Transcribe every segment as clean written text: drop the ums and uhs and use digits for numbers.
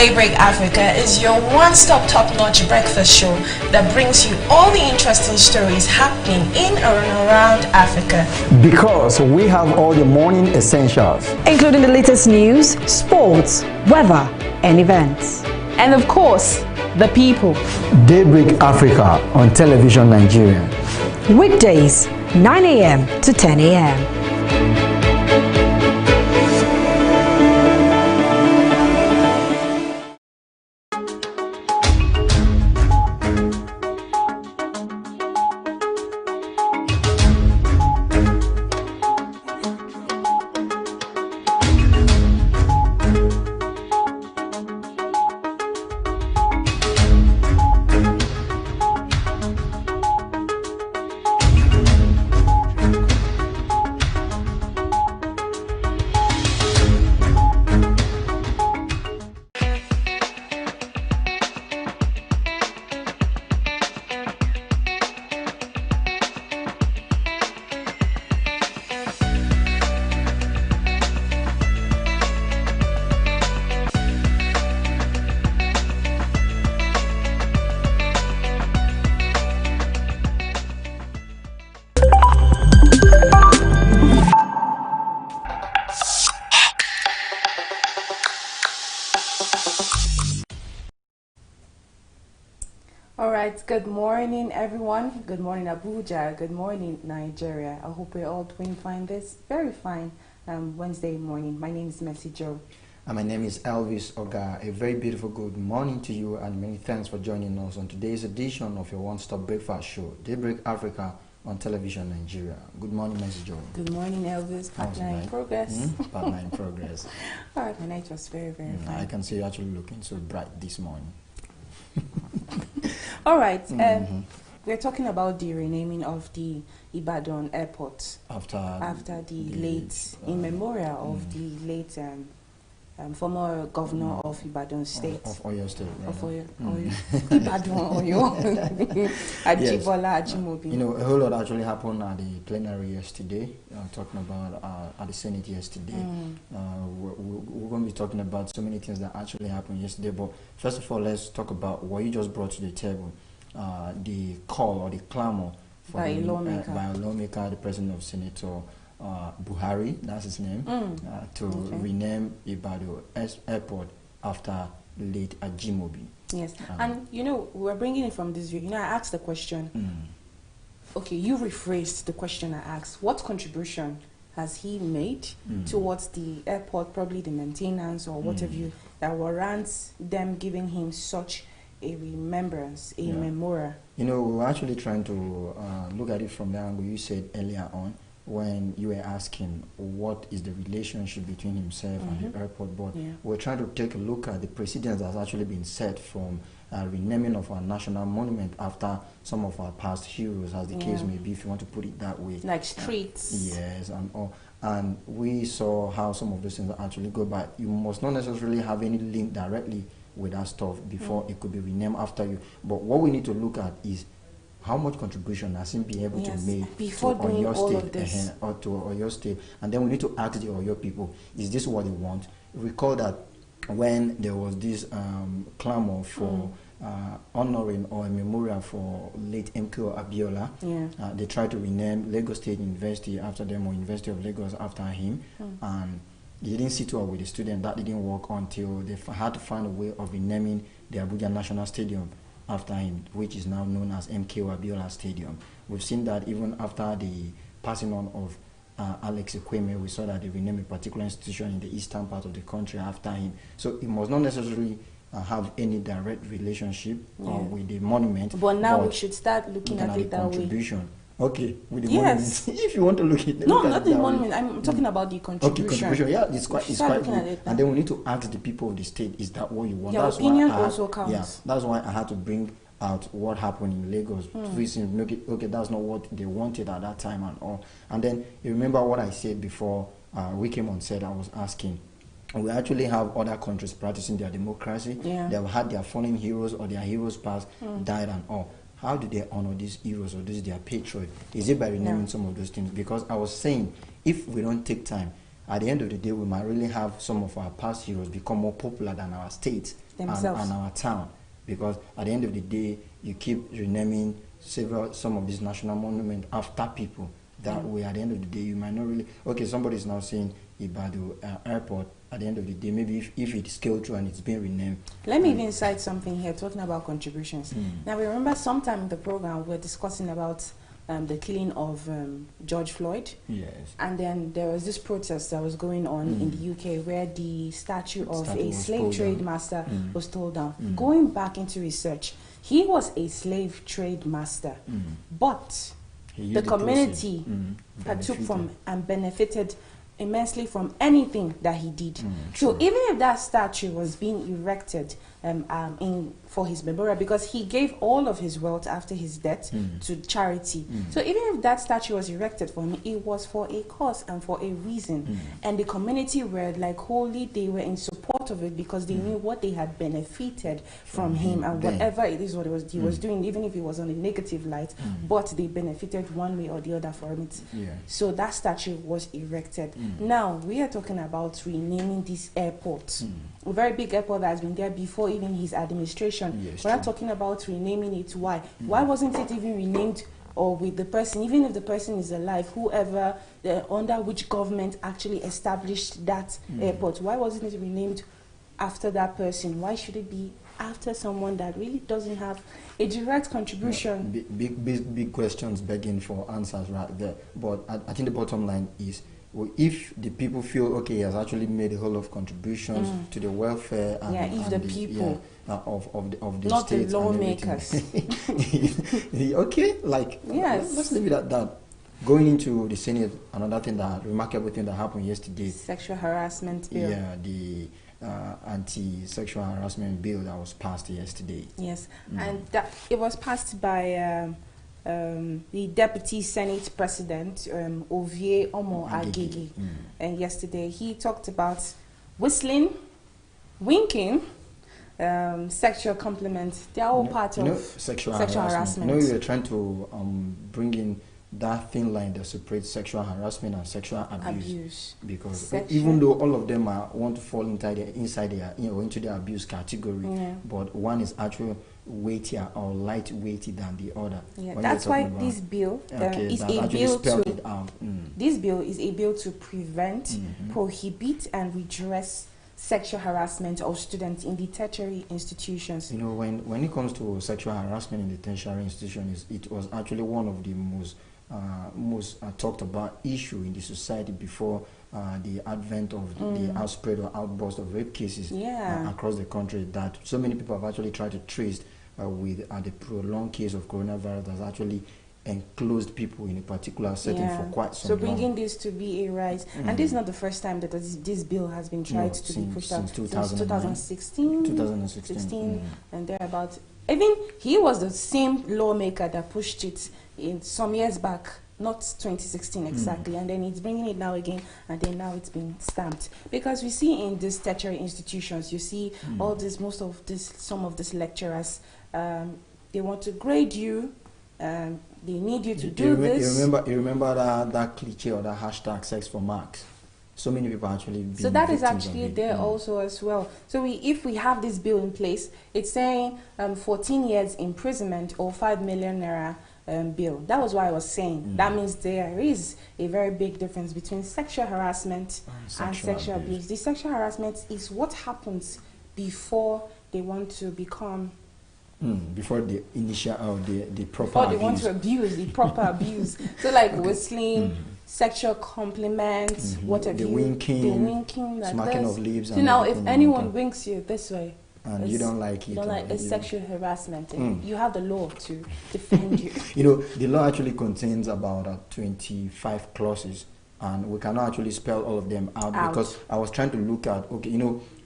Daybreak Africa is your one-stop top-notch breakfast show that brings you all the interesting stories happening in and around Africa. Because we have all the morning essentials, including the latest news, sports, weather, and events. And of course, the people. Daybreak Africa on Television Nigerian. Weekdays, 9 a.m. to 10 a.m. Alright, good morning everyone. Good morning Abuja. Good morning Nigeria. I hope we're all doing fine this very fine Wednesday morning. My name is Mercy Joe. And my name is Elvis Oga. A very beautiful good morning to you and many thanks for joining us on today's edition of your one-stop breakfast show, Daybreak Africa on Television Nigeria. Good morning, Mercy Joe. Good morning Elvis. Partner in progress. Partner in progress. Alright, my night was very fine. I can see you actually looking so bright this morning. All right, we're talking about the renaming of the Ibadan airport after the late, in memorial of the late former governor of Ibadan State. Of Oyo State. Of Oyo. Ibadan, Oyo. Ajibola, Ajimobi. You know, a whole lot actually happened at the plenary yesterday, talking about at the Senate yesterday. We're going to be talking about so many things that actually happened yesterday, but first of all, let's talk about what you just brought to the table, the call or the clamor for by a lawmaker, the president of Senator Buhari, that's his name, to rename Ibadan Airport after late Ajimobi. Yes, and you know, we're bringing it from this view. You know, I asked the question. Okay, you rephrased the question I asked. What contribution has he made towards the airport, probably the maintenance or whatever you, that warrants them giving him such a remembrance, a memorial? You know, we're actually trying to look at it from the angle you said earlier on, when you were asking what is the relationship between himself and the airport board. We're trying to take a look at the precedents that's actually been set from renaming of our national monument after some of our past heroes, as the case may be, if you want to put it that way. Like streets. Yes, and all. And we saw how some of those things actually go by. You must not necessarily have any link directly with that stuff before it could be renamed after you. But what we need to look at is how much contribution has he been able to make before to doing Oyo all State of this. Or to Oyo State, and then we need to ask the Oyo people: is this what they want? Recall that when there was this clamor for honoring or a memorial for late MKO Abiola, they tried to rename Lagos State University after them, or University of Lagos after him, and they didn't sit well with the student. That didn't work until they had to find a way of renaming the Abuja National Stadium after him, which is now known as MKO Abiola Stadium. We've seen that even after the passing on of Alex Ekweme, we saw that they renamed a particular institution in the eastern part of the country after him. So it must not necessarily have any direct relationship with the monument. But now we should start looking at it that way. Okay, with the monument. If you want to look at it. No, not the monument. I'm talking about the contribution. Okay, contribution. Yeah, it's quite good. And then we need to ask the people of the state, is that what you want? Your opinion also counts. Yeah, that's why I had to bring out what happened in Lagos. Okay, that's not what they wanted at that time and all. And then you remember what I said before we came on set. I was asking, we actually have other countries practicing their democracy. They have had their fallen heroes or their heroes past died and all. How do they honor these heroes or this their patriot? Is it by renaming some of those things? Because I was saying, if we don't take time, at the end of the day, we might really have some of our past heroes become more popular than our state themselves and our town, because at the end of the day, you keep renaming some of these national monuments after people. That way, at the end of the day, you might not really. Okay, somebody is now saying Ibadan Airport. At the end of the day, maybe if it's scaled through and it's been renamed. Let me even cite something here, talking about contributions. Now, we remember sometime in the program, we're discussing about the killing of George Floyd. Yes. And then there was this protest that was going on in the UK where the statue of a slave trade master was torn down. Going back into research, he was a slave trade master, but the community partook from and benefited immensely from anything that he did. So even if that statue was being erected for his memorial, because he gave all of his wealth after his death to charity. So even if that statue was erected for him, it was for a cause and for a reason. And the community were like wholly, they were in support of it because they knew what they had benefited from him and whatever it is what he was doing, even if it was on a negative light, but they benefited one way or the other from it. So that statue was erected. Now we are talking about renaming this airport, a very big airport that has been there before even his administration. We're not talking about renaming it. Why? Why wasn't it even renamed or with the person, even if the person is alive, whoever, under which government actually established that airport? Why wasn't it renamed after that person? Why should it be after someone that really doesn't have a direct contribution? Big questions begging for answers right there. But I think the bottom line is, well, if the people feel okay, he has actually made a whole lot of contributions to the welfare and, if the people of the not state, the lawmakers. Okay, like let's leave it at that. Going into the Senate, another thing remarkable thing that happened yesterday. Sexual harassment bill. Yeah, the anti-sexual harassment bill that was passed yesterday. Yes, and it was passed by the Deputy Senate President, Ovie Omo Agege. And yesterday he talked about whistling, winking, sexual compliments. They are all part of sexual harassment. You were trying to bring in that thin line that separates sexual harassment and sexual abuse. Because even though all of them want to fall into the abuse category, but one is actually weightier or light-weighty than the other. That's why this bill is a bill to this bill is a bill to prevent, prohibit, and redress sexual harassment of students in the tertiary institutions. You know, when it comes to sexual harassment in the tertiary institutions, it was actually one of the most talked about issue in the society before the advent of the outspread or outburst of rape cases across the country, that so many people have actually tried to trace with the prolonged case of coronavirus that's actually enclosed people in a particular setting for quite some time. So bringing this to be a right, and this is not the first time that this bill has been tried to be pushed out. Since 2016, and thereabouts. Even he was the same lawmaker that pushed it in some years back, not 2016 exactly, and then he's bringing it now again, and then now it's been stamped. Because we see in these tertiary institutions, you see all this, some of these lecturers, they want to grade you, they need you to do this. You remember that cliche or that hashtag sex for marks? So many people actually. So that is actually there also as well. So if we have this bill in place, it's saying 14 years imprisonment or 5 million naira bill. That was what I was saying. That means there is a very big difference between sexual harassment and sexual abuse. The sexual harassment is what happens before they want to become. Before the initial or the proper before they abuse. want to abuse, the proper abuse. So like whistling, sexual compliments, what have the you, winking, like smacking this. of lips. So now if anyone winks you this way, and you don't like it, it's sexual harassment. You have the law to defend you. You know, the law actually contains about 25 clauses, and we cannot actually spell all of them out because I was trying to look at,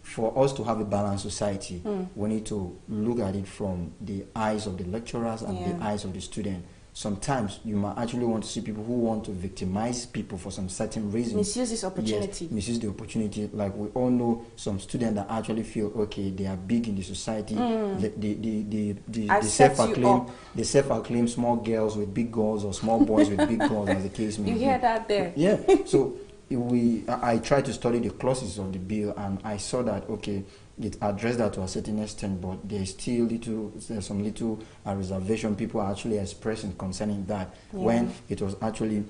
for us to have a balanced society, we need to look at it from the eyes of the lecturers and the eyes of the student. Sometimes you might actually want to see people who want to victimize people for some certain reasons. Misuse this opportunity. Yes, misuse the opportunity. Like we all know some students that actually feel, okay, they are big in the society. They self-acclaim small girls with big girls or small boys with big girls, as the case may be. You hear that there? Yeah. So I tried to study the clauses of the bill, and I saw that, okay, it addressed that to a certain extent, but there's some little reservation people are actually expressing concerning that, when it was actually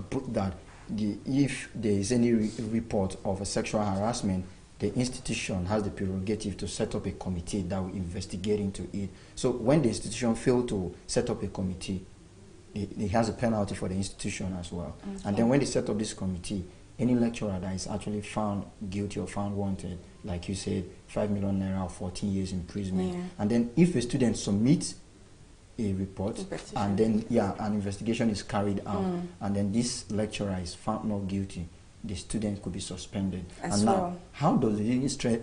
put that if there is any report of a sexual harassment, the institution has the prerogative to set up a committee that will investigate into it. So when the institution failed to set up a committee, it has a penalty for the institution as well. Okay. And then when they set up this committee, any lecturer that is actually found guilty or found wanted, like you said, 5 million naira or 14 years imprisonment. Yeah. And then if a student submits a report and then an investigation is carried out, and then this lecturer is found not guilty, the student could be suspended. And now, how does the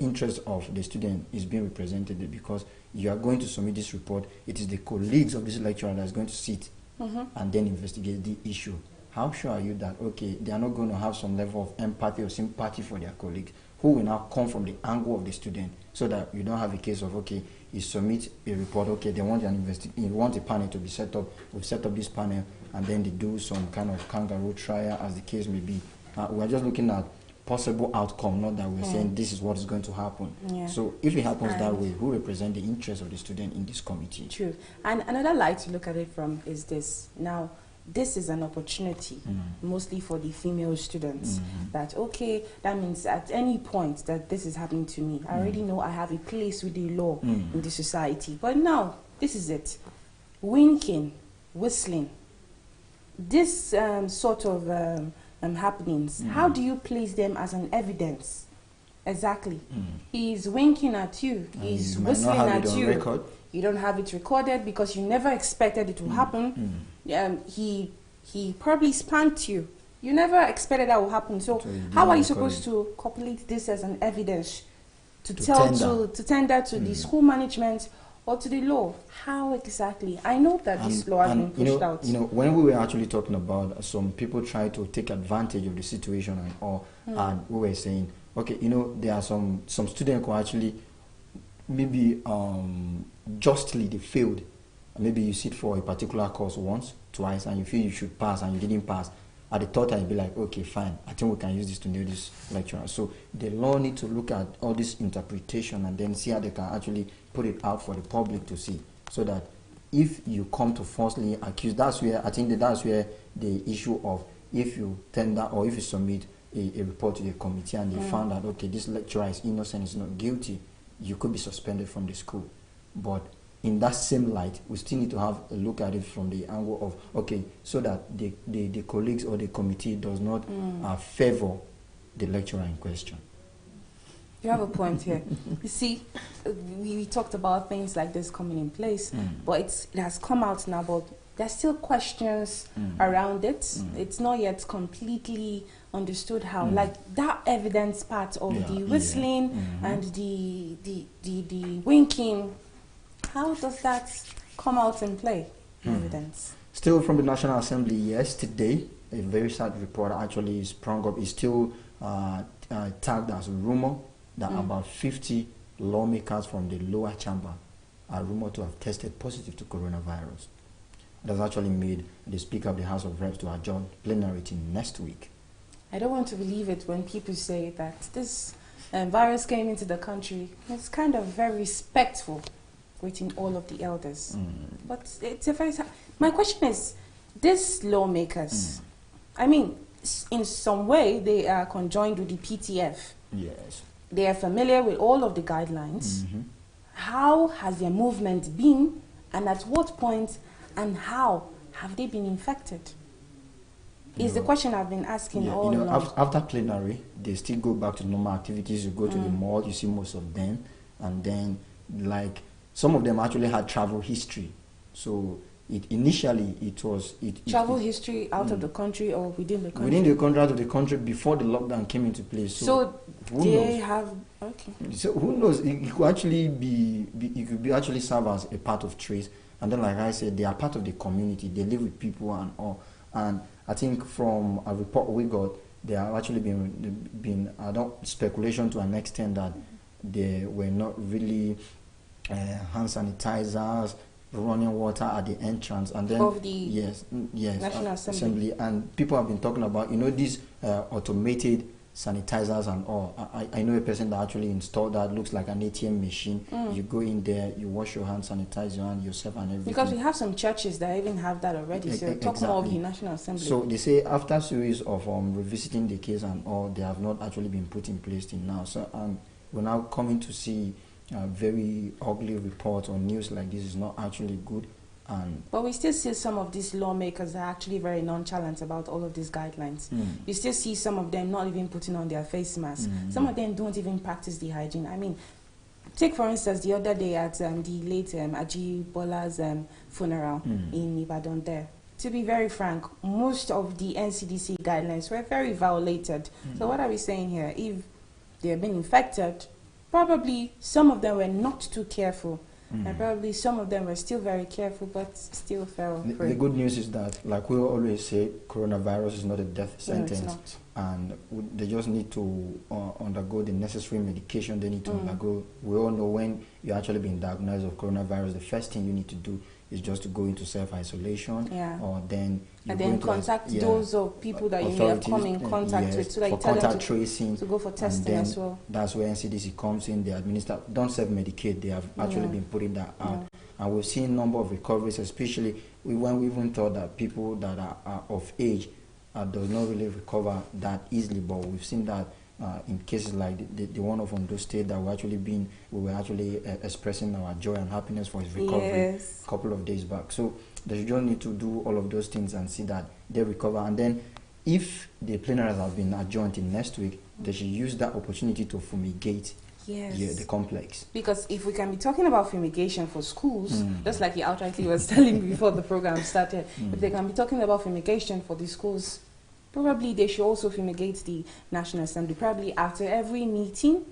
interest of the student is being represented? Because you are going to submit this report, it is the colleagues of this lecturer that is going to sit and then investigate the issue. How sure are you that, okay, they are not going to have some level of empathy or sympathy for their colleagues, who will now come from the angle of the student, so that you don't have a case of, okay, you submit a report, okay, they want you want a panel to be set up, we've set up this panel, and then they do some kind of kangaroo trial, as the case may be. We're just looking at possible outcome, not that we're saying this is what is going to happen. Yeah. So if it happens that way, who represent the interest of the student in this committee? True. And another light to look at it from is this. Now, this is an opportunity, mostly for the female students, that, okay, that means at any point that this is happening to me, I already know I have a place with the law in the society. But now, this is it. Winking, whistling, this sort of happenings, how do you place them as an evidence? Exactly. He's winking at you, he's whistling at you. Record. You don't have it recorded because you never expected it to happen. He probably spanked you. You never expected that would happen. So how are you supposed to copulate this as an evidence to tender to the school management or to the law? How exactly? I know that this law has been pushed out. You know, when we were actually talking about some people try to take advantage of the situation and all, and we were saying, okay, you know, there are some students who actually maybe justly they failed. Maybe you sit for a particular course once, twice, and you feel you should pass and you didn't pass. At the third time, you'd be like, okay, fine, I think we can use this to nail this lecturer. So the law need to look at all this interpretation and then see how they can actually put it out for the public to see. So that if you come to falsely accuse, that's where the issue of if you tender or if you submit a report to the committee and they found that, okay, this lecturer is innocent, is not guilty, you could be suspended from the school. But in that same light, we still need to have a look at it from the angle of, okay, so that the colleagues or the committee does not favor the lecturer in question. You have a point here. You see, we talked about things like this coming in place, but it has come out now, but there's still questions around it. It's not yet completely understood how, like that evidence part of the whistling and the winking, how does that come out in play? Evidence. Still from the National Assembly yesterday, a very sad report actually sprung up. It's still tagged as a rumor that about 50 lawmakers from the lower chamber are rumored to have tested positive to coronavirus. It has actually made the Speaker of the House of Reps to adjourn plenary till next week. I don't want to believe it when people say that this virus came into the country. It's kind of very respectful, greeting all of the elders. But it's a very... My question is, these lawmakers, I mean, in some way, they are conjoined with the PTF. Yes. They are familiar with all of the guidelines. How has their movement been, and at what point, and how have they been infected? Is the question I've been asking all along. After plenary, they still go back to normal activities. You go to the mall, you see most of them, and then, like, some of them actually had travel history. So initially it was travel history out of the country or within the country? Within the country, out of the country, before the lockdown came into place. So they have, okay. So who knows? It could actually be actually serve as a part of trace. And then, like I said, they are part of the community. They live with people and all. And I think from a report we got, there have actually been speculation to an extent that they were not really hand sanitizers, running water at the entrance, and then of the National Assembly. And people have been talking about, you know, these automated sanitizers and all. I know a person that actually installed that. Looks like an ATM machine. You go in there, you wash your hands, sanitize your hand, yourself and everything. Because we have some churches that even have that already. So talk more of the National Assembly. So they say after a series of revisiting the case and all, they have not actually been put in place till now. So we're now coming to see very ugly reports or news like this is not actually good. But we still see some of these lawmakers that are actually very nonchalant about all of these guidelines. You still see some of them not even putting on their face masks. Some of them don't even practice the hygiene. I mean, take for instance the other day at the late Aji Bola's funeral in Ibadan there. To be very frank, most of the NCDC guidelines were very violated. So what are we saying here? If they have been infected, probably some of them were not too careful. And probably some of them were still very careful, but still fell prey. The good news is that, like we always say, coronavirus is not a death sentence. No, it's not. And they just need to undergo the necessary medication they need to undergo. We all know when you actually been diagnosed with coronavirus, the first thing you need to do is just to go into self-isolation, or then you and then contact those of people that you may have come in contact with, so that you tell them to go for testing as well. That's where NCDC comes in. They administer, don't self-medicate. They have actually been putting that out, and we've seen a number of recoveries, especially when we even thought that people that are of age does not really recover that easily, but we've seen that in cases like the one of Ondo State that we were actually expressing our joy and happiness for his recovery a couple of days back. So they just need to do all of those things and see that they recover. And then if the plenaries have been adjourned in next week, they should use that opportunity to fumigate the complex. Because if we can be talking about fumigation for schools, just like you outrightly was telling me before the program started, if they can be talking about fumigation for the schools, probably they should also fumigate the National Assembly, probably after every meeting,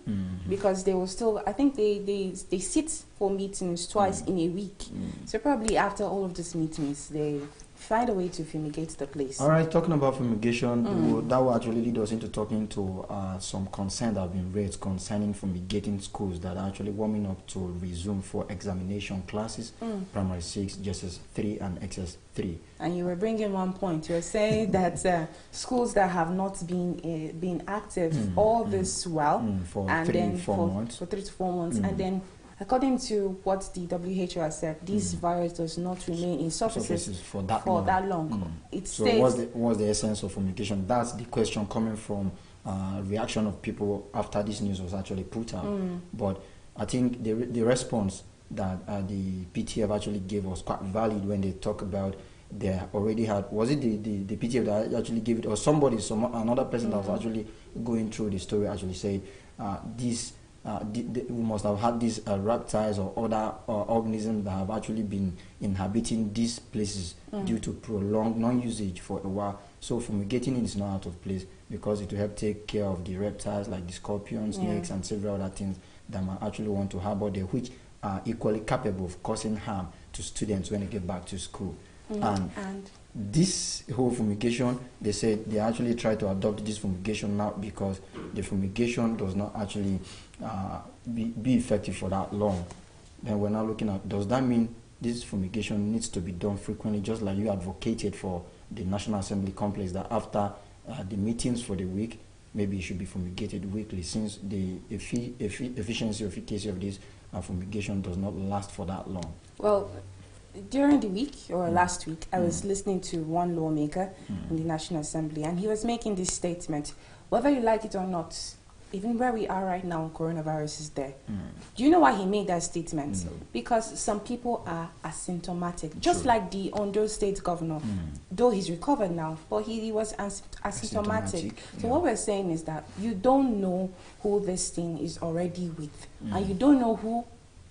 because they will still, I think they sit for meetings twice in a week. So probably after all of these meetings, they find a way to fumigate the place. All right, talking about fumigation, that will actually lead us into talking to some concerns that have been raised concerning fumigating schools that are actually warming up to resume for examination classes, Primary 6, JSS 3 and XS 3. And you were bringing one point. You were saying that schools that have not been active all this while, for and 3 then to 4 months. For 3 to 4 months, and then according to what the WHO has said, this virus does not remain in surfaces for that long. It so stays. what's the essence of fumigation? That's the question coming from reaction of people after this news was actually put out. But I think the response that the PTF actually gave was quite valid when they talk about they already had, was it the PTF that actually gave it, or another person that was actually going through the story actually said we must have had these reptiles or other organisms that have actually been inhabiting these places due to prolonged non-usage for a while. So fumigating it is not out of place, because it will help take care of the reptiles like the scorpions, snakes, and several other things that might actually want to harbor there, which are equally capable of causing harm to students when they get back to school. And this whole fumigation, they said they actually try to adopt this fumigation now because the fumigation does not actually be effective for that long. Then we're now looking at, does that mean this fumigation needs to be done frequently, just like you advocated for the National Assembly complex, that after the meetings for the week, maybe it should be fumigated weekly, since the efficiency or efficacy of this fumigation does not last for that long? Well, during the week, or last week, I was listening to one lawmaker in the National Assembly, and he was making this statement: whether you like it or not, even where we are right now, coronavirus is there. Do you know why he made that statement? No. Because some people are asymptomatic, just like the Ondo State governor, though he's recovered now, but he was asymptomatic. So what we're saying is that you don't know who this thing is already with, and you don't know who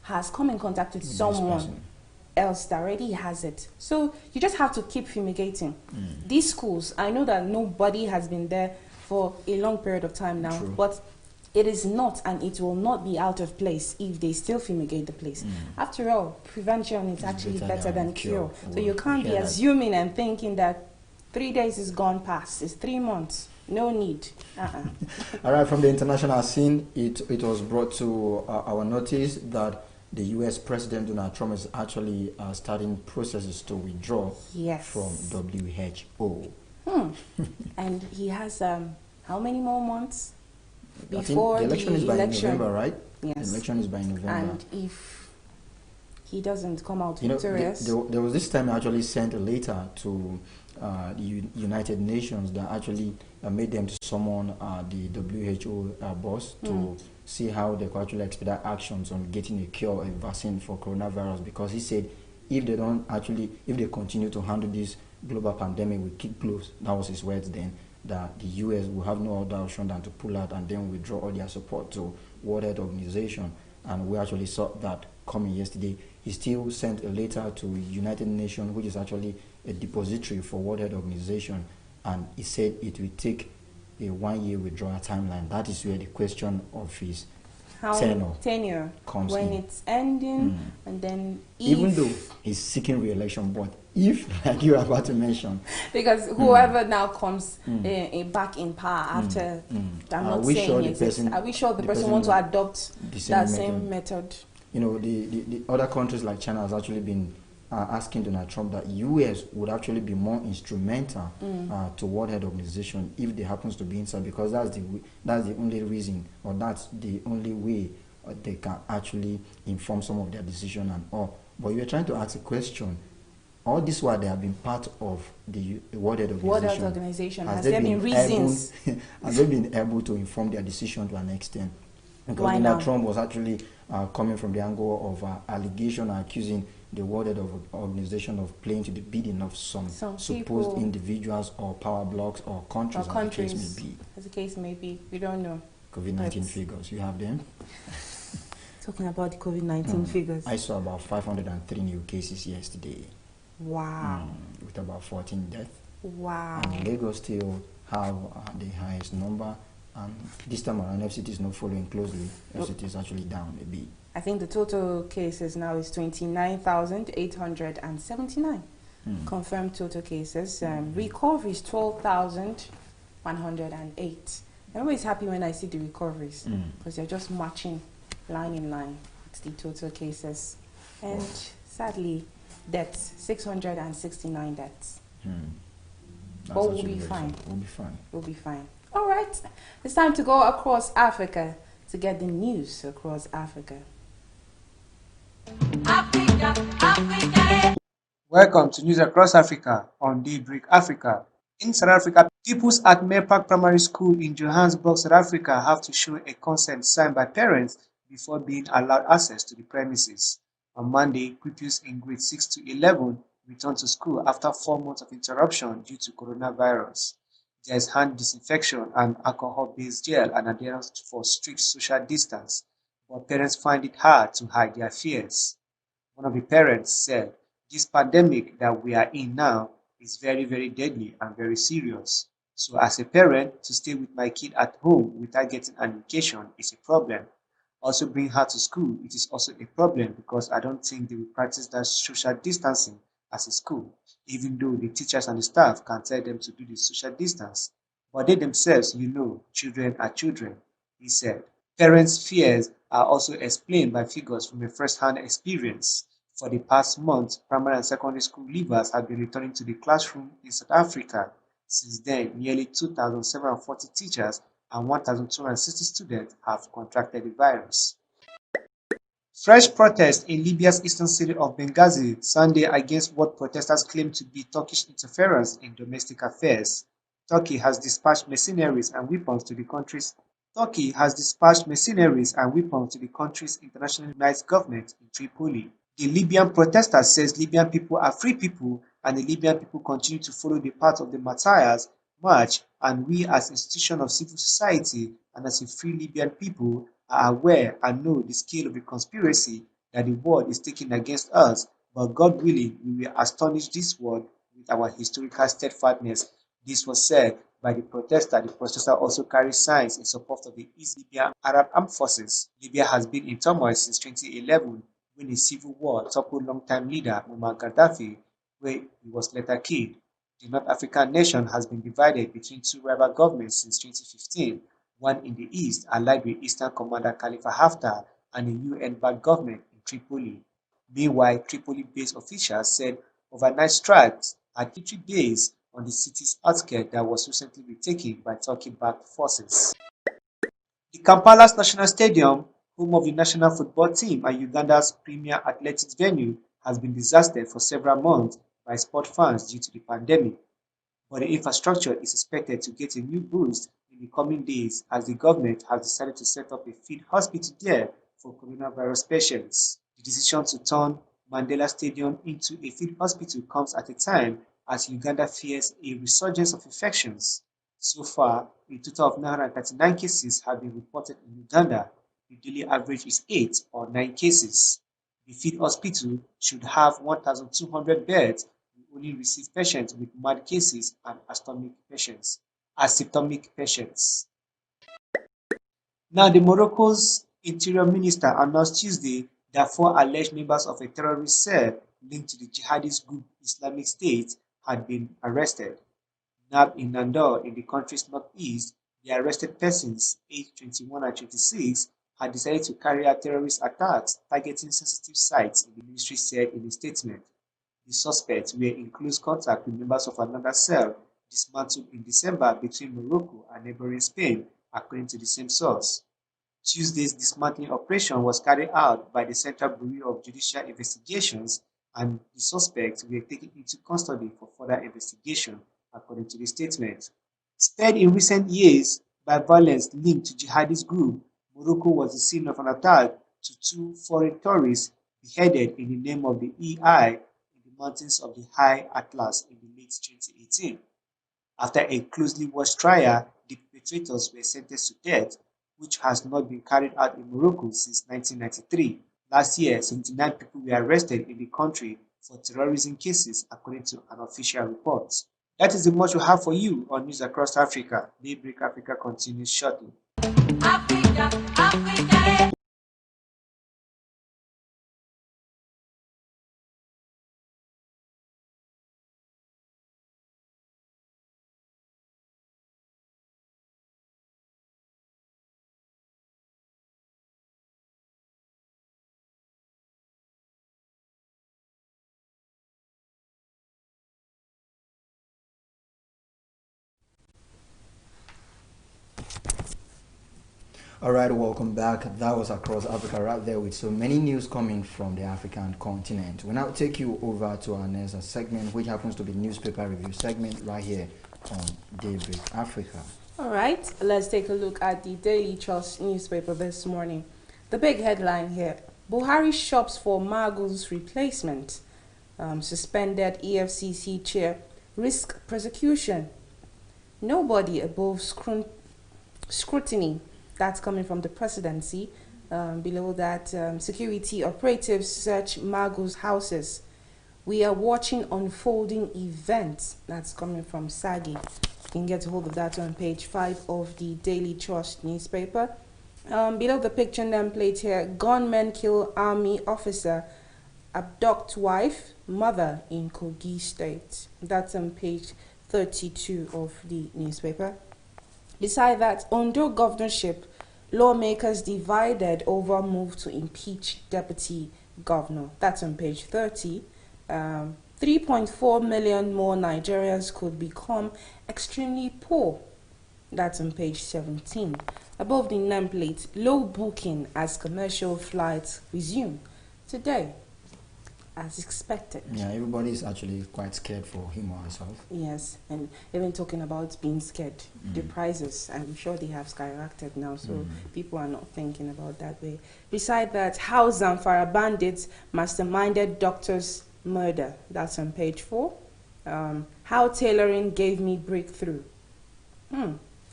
has come in contact with someone else that already has it. So you just have to keep fumigating. These schools, I know that nobody has been there for a long period of time now, but it is not, and it will not be out of place if they still fumigate the place. After all, prevention is actually better than cure. So you can't be assuming and thinking that 3 days is gone past. It's 3 months. No need. All right, from the international scene, it was brought to our notice that the U.S. President Donald Trump is actually starting processes to withdraw from WHO. And he has how many more months I think before the election is by November, right? Yes. The election is by November. And if he doesn't come out You know, victorious, there was this time I actually sent a letter to the United Nations that actually made them to summon the WHO boss to see how they could actually expedite actions on getting a cure, a vaccine for coronavirus, because he said if they continue to handle this global pandemic with kid gloves, that was his words then, that the US will have no other option than to pull out and then withdraw all their support to World Health Organization. And we actually saw that coming yesterday. He still sent a letter to United Nations, which is actually a depository for World Health Organization, and he said it will take a 1-year withdrawal timeline. That is where the question of his tenure comes when in. it's ending, and then even though he's seeking re-election, but if, like you are about to mention, because whoever now comes back in power after, I'm not saying it, are we sure the person wants to adopt that same method? You know, the other countries like China has actually been asking Donald Trump that US would actually be more instrumental to World Health Organization if they happens to be inside, because that's the only reason, or that's the only way they can actually inform some of their decision and all. But you're trying to ask a question. All this while they have been part of the World Health Organization. World Health Organization. Has there been reasons? Has they been able to inform their decision to an extent? Because Donald Trump was actually coming from the angle of allegation accusing the World Health Organization of playing to the bidding of some supposed individuals or power blocks or countries, as the case may be. We don't know. COVID-19 figures, you have them? Talking about the COVID-19 figures. I saw about 503 new cases yesterday. Wow. With about 14 deaths. Wow. And Lagos still have the highest number. And this time around, FCT is not following closely. FCT is actually down a bit. I think the total cases now is 29,879 confirmed total cases. Recoveries 12,108. I'm always happy when I see the recoveries because they're just marching line in line with the total cases. And sadly, deaths 669 deaths. But we'll be fine. We'll be fine. All right, it's time to go across Africa to get the news across Africa. Africa. Welcome to News Across Africa on Daybreak Africa. In South Africa, pupils at Merepark Primary School in Johannesburg, South Africa have to show a consent signed by parents before being allowed access to the premises. On Monday, pupils in grades 6 to 11 returned to school after 4 months of interruption due to coronavirus. There is hand disinfection and alcohol-based gel and adherence for strict social distance, but parents find it hard to hide their fears. One of the parents said, "This pandemic that we are in now is very, very deadly and very serious. So as a parent, to stay with my kid at home without getting an education is a problem. Also bring her to school, it is also a problem because I don't think they will practice that social distancing as a school, even though the teachers and the staff can tell them to do the social distance. But they themselves, children are children," he said. Parents' fears are also explained by figures from a first-hand experience. For the past month, primary and secondary school leavers have been returning to the classroom in South Africa. Since then, nearly 2,740 teachers and 1,260 students have contracted the virus. Fresh protests in Libya's eastern city of Benghazi Sunday against what protesters claim to be Turkish interference in domestic affairs. Turkey has dispatched mercenaries and weapons to the country's internationally recognized government in Tripoli. The Libyan protesters says Libyan people are free people and the Libyan people continue to follow the path of the martyrs march, and we as institution of civil society and as a free Libyan people are aware and know the scale of the conspiracy that the world is taking against us, but God willing, we will astonish this world with our historical steadfastness. This was said by the protester. The protester also carries signs in support of the East Libyan Arab Armed Forces. Libya has been in turmoil since 2011 when a civil war toppled longtime leader Muammar Gaddafi, where he was later killed. The North African nation has been divided between two rival governments since 2015, one in the east allied with Eastern Commander Khalifa Haftar and a UN-backed government in Tripoli. Meanwhile, Tripoli-based officials said overnight strikes at military base on the city's outskirts that was recently retaken by Turkey-backed forces. The Kampala's National Stadium, home of the national football team and Uganda's premier athletics venue, has been disastered for several months by sport fans due to the pandemic. But the infrastructure is expected to get a new boost in the coming days as the government has decided to set up a field hospital there for coronavirus patients. The decision to turn Mandela Stadium into a field hospital comes at a time as Uganda fears a resurgence of infections. So far, a total of 939 cases have been reported in Uganda. The daily average is 8 or 9 cases. The field hospital should have 1,200 beds. We only receive patients with mild cases and asymptomatic patients. Now, the Morocco's Interior Minister announced Tuesday that 4 alleged members of a terrorist cell linked to the jihadist group Islamic State had been arrested. Nabbed in Nandor in the country's northeast, the arrested persons, aged 21 and 26, had decided to carry out terrorist attacks targeting sensitive sites, the ministry said in a statement. The suspects were in close contact with members of another cell dismantled in December between Morocco and neighboring Spain, according to the same source. Tuesday's dismantling operation was carried out by the Central Bureau of Judicial Investigations, and the suspects were taken into custody for further investigation, according to the statement. Spurred in recent years by violence linked to jihadist group, Morocco was the scene of an attack to 2 foreign tourists beheaded in the name of the EI in the mountains of the High Atlas in the late 2018. After a closely watched trial, the perpetrators were sentenced to death, which has not been carried out in Morocco since 1993. Last year, 79 people were arrested in the country for terrorism cases, according to an official report. That is the much we have for you on News Across Africa. Daybreak Africa continues shortly. Africa, Africa. All right, welcome back. That was Across Africa right there with so many news coming from the African continent. We now take you over to our next segment, which happens to be newspaper review segment right here on Daybreak Africa. All right, let's take a look at the Daily Trust newspaper this morning. The big headline here: Buhari shops for Magu's replacement. Suspended EFCC chair risk prosecution. Nobody above scrutiny. That's coming from the presidency. Below that, security operatives search Magu's houses. We are watching unfolding events. That's coming from Sagi. You can get a hold of that on page 5 of the Daily Trust newspaper. Below the picture nameplate here: gunmen kill army officer, abduct wife, mother in Kogi State. That's on page 32 of the newspaper. Beside that, Ondo governorship, lawmakers divided over move to impeach deputy governor. That's on page 30. 3.4 million more Nigerians could become extremely poor. That's on page 17. Above the nameplate, low booking as commercial flights resume today, as expected. Yeah, everybody is actually quite scared for him or herself. Yes, and even talking about being scared, the prices, I'm sure they have skyrocketed now, so people are not thinking about that way. Beside that, how Zamfara bandits masterminded doctors' murder. That's on page 4. How tailoring gave me breakthrough.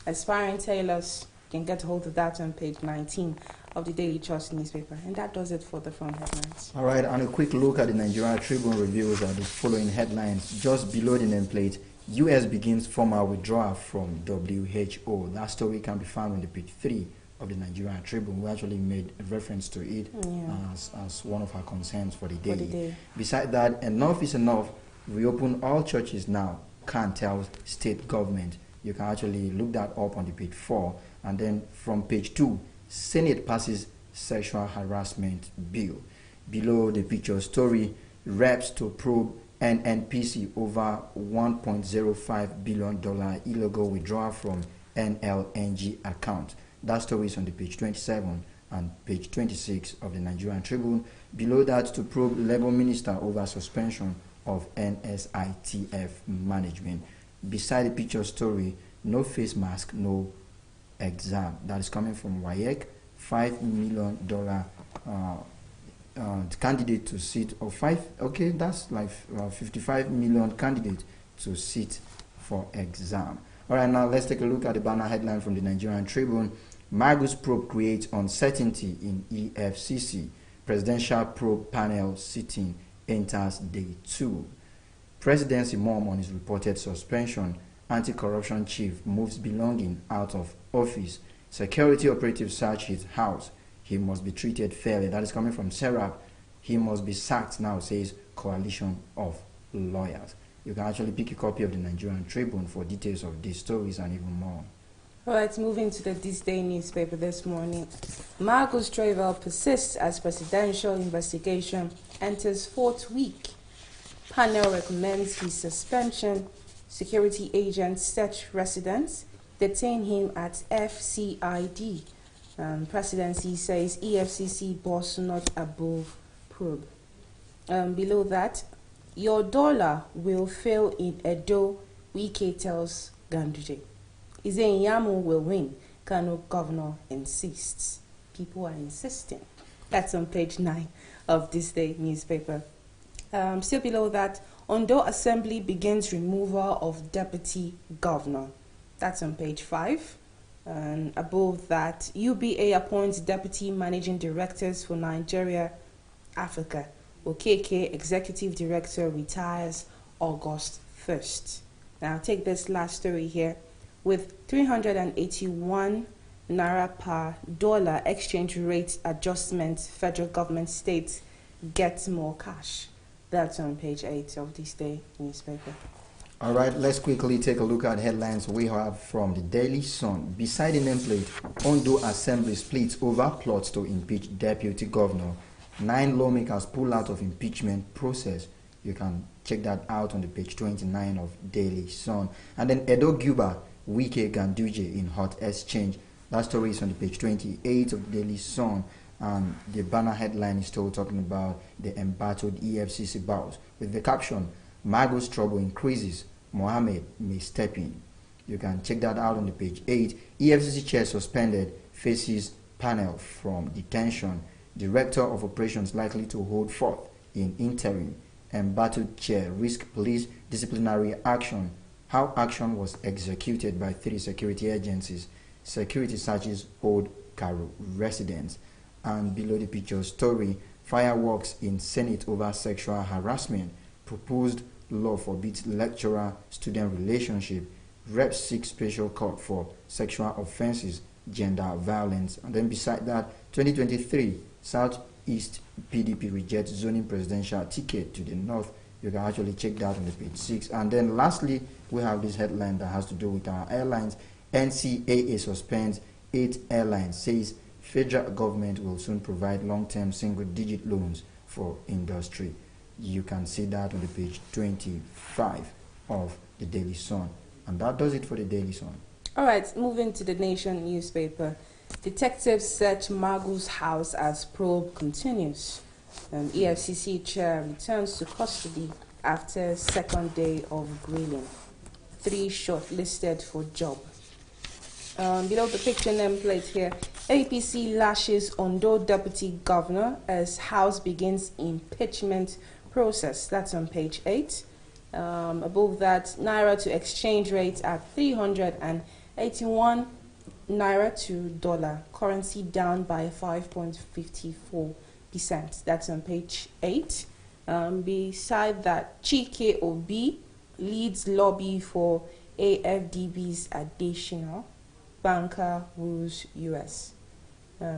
Aspiring tailors can get hold of that on page 19 of the Daily Trust newspaper. And that does it for the front headlines. All right, and a quick look at the Nigerian Tribune reviews are the following headlines. Just below the nameplate, U.S. begins formal withdrawal from WHO. That story can be found on the page 3 of the Nigerian Tribune. We actually made a reference to it as one of our concerns for the day. Beside that, enough is enough. Reopen all churches now, can't tell state government. You can actually look that up on the page 4. And then from page 2, Senate passes sexual harassment bill. Below the picture story, reps to probe NNPC over $1.05 billion illegal withdrawal from NLNG account. That story is on the page 27 and page 26 of the Nigerian Tribune. Below that, to probe Labour Minister over suspension of NSITF management. Beside the picture story, no face mask, no exam. That is coming from WAEC, $5 million candidate to sit, or that's like 55 million candidate to sit for exam. All right, now let's take a look at the banner headline from the Nigerian Tribune. Magus probe creates uncertainty in EFCC. Presidential probe panel sitting enters day 2. Presidency mom on his reported suspension. Anti-corruption chief moves belonging out of office. Security operative search his house. He must be treated fairly. That is coming from Serap. He must be sacked now, says coalition of lawyers. You can actually pick a copy of the Nigerian Tribune for details of these stories and even more. All right, moving to the This Day newspaper this morning. Marcus Travel persists as presidential investigation enters 4th week. Panel recommends his suspension. Security agents search residence, detain him at FCID. Presidency says EFCC boss not above probe. Below that, your dollar will fail in Edo, Wike tells Ganduje. Izenyamu will win, Kano governor insists. People are insisting. That's on page 9 of This Day newspaper. Still below that, Ondo Assembly begins removal of deputy governor. That's on page 5. And above that, UBA appoints deputy managing directors for Nigeria, Africa. Okeke executive director retires August 1st. Now take this last story here. With 381 naira per dollar exchange rate adjustment, federal government states gets more cash. That's on page 8 of This Day newspaper. All right, let's quickly take a look at headlines we have from the Daily Sun. Beside the nameplate, Ondo Assembly splits over plots to impeach deputy governor. 9 lawmakers pull out of impeachment process. You can check that out on the page 29 of Daily Sun. And then Edo Guba, Wike Ganduje in hot exchange. That story is on the page 28 of Daily Sun. And the banner headline is still talking about the embattled EFCC boss with the caption, Mago's trouble increases, Mohammed may step in. You can check that out on the page 8. EFCC chair suspended, faces panel from detention. Director of operations likely to hold forth in interim. Embattled chair risk police disciplinary action. How action was executed by 3 security agencies. Security searches Old Karu residents. And below the picture story, fireworks in Senate over sexual harassment. Proposed law forbids lecturer-student relationship. Reps seek special court for sexual offenses, gender violence. And then beside that, 2023, Southeast PDP rejects zoning presidential ticket to the north. You can actually check that on the page 6. And then lastly, we have this headline that has to do with our airlines. NCAA suspends 8 airlines, says federal government will soon provide long-term single-digit loans for industry. You can see that on the page 25 of the Daily Sun. And that does it for the Daily Sun. All right, moving to the Nation newspaper. Detectives search Magu's house as probe continues. EFCC chair returns to custody after second day of grilling. 3 shortlisted for job. Below the picture nameplate here, APC lashes Ondo deputy governor as House begins impeachment process. That's on page 8. Above that, Naira to exchange rate at 381 Naira to dollar. Currency down by 5.54%. That's on page 8. Beside that, Chike Obi leads lobby for AFDB's additional banker rules US.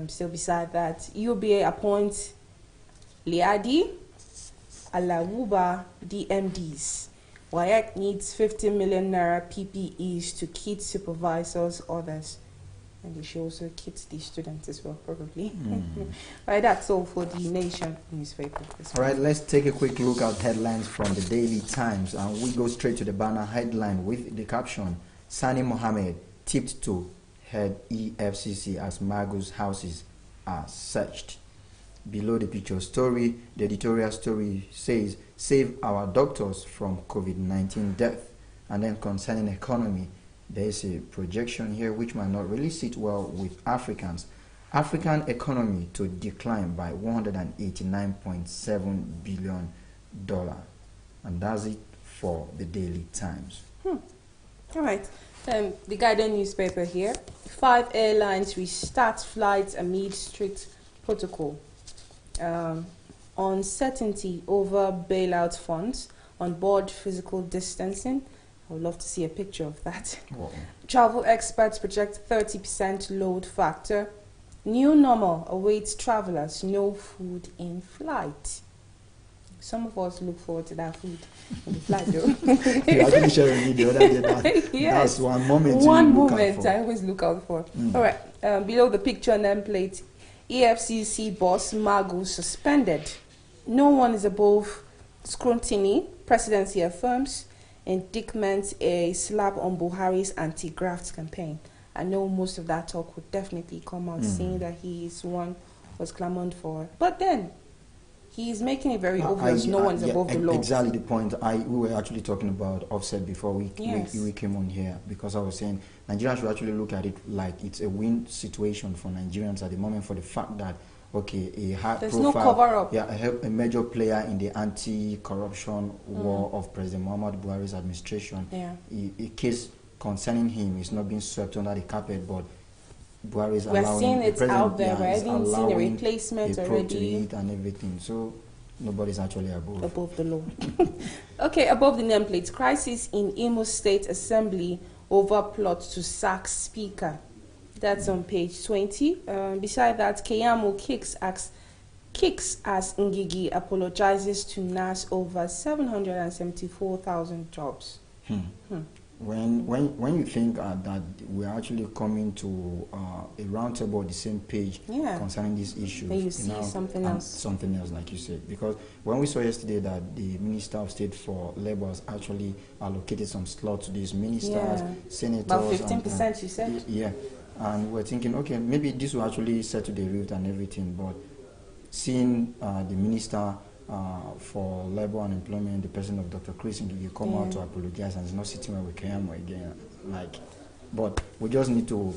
Still beside that, UBA appoints Liadi Alawuba DMDs. WAEC needs 50 million naira PPEs to kit supervisors, others. And they should also kit the students as well, probably. Right, that's all for the Nation newspaper. All right, let's take a quick look at headlines from the Daily Times, and we go straight to the banner headline with the caption: Sani Mohammed tipped to head EFCC as Mago's houses are searched. Below the picture story, the editorial story says, "Save our doctors from COVID-19 death." And then concerning economy, there is a projection here which might not really sit well with Africans. African economy to decline by $189.7 billion. And that's it for the Daily Times. All right. The Guardian newspaper here. 5 airlines restart flights amid strict protocol. Uncertainty over bailout funds. On board physical distancing. I would love to see a picture of that. Whoa. Travel experts project 30% load factor. New normal awaits travelers. No food in flight. Some of us look forward to that food in the flight, though. You actually shared a video the other day. Yes. That's one moment. One you look out moment for. I always look out for. All right. Below the picture nameplate, EFCC boss Magu suspended. No one is above scrutiny. Presidency affirms. Indictment a slap on Buhari's anti-graft campaign. I know most of that talk would definitely come out saying that he is one was clamored for. But then, he is making it very obvious no one is above the law. Exactly the point. We were actually talking about Offset before we came on here, because I was saying Nigeria should actually look at it like it's a win situation for Nigerians at the moment, for the fact that, okay, a high There's profile, no cover-up. Yeah, a major player in the anti-corruption war of President Muhammad Buhari's administration. Yeah. A case concerning him is not being swept under the carpet, but Buhari is We're allowing seeing the it president, out there. We're even seeing a allowing replacement a probe to already it and everything. So nobody's actually above the law. Okay, above the nameplate, crisis in Imo State Assembly over plot to sack Speaker. That's on page 20. Beside that, Keyamo kicks as Ngigi apologizes to NAS over 774,000 jobs. When you think that we're actually coming to a roundtable on the same page concerning these issues, then you see something else. Something else, like you said. Because when we saw yesterday that the Minister of State for Labour has actually allocated some slots to these ministers, senators. About 15%, you said? Yeah. And we're thinking, okay, maybe this will actually settle the root and everything. But seeing the Minister for Labour and Employment, the president of Dr. Chris Ngigi, come out to apologize, and he's not sitting well with Keyamo again. But we just need to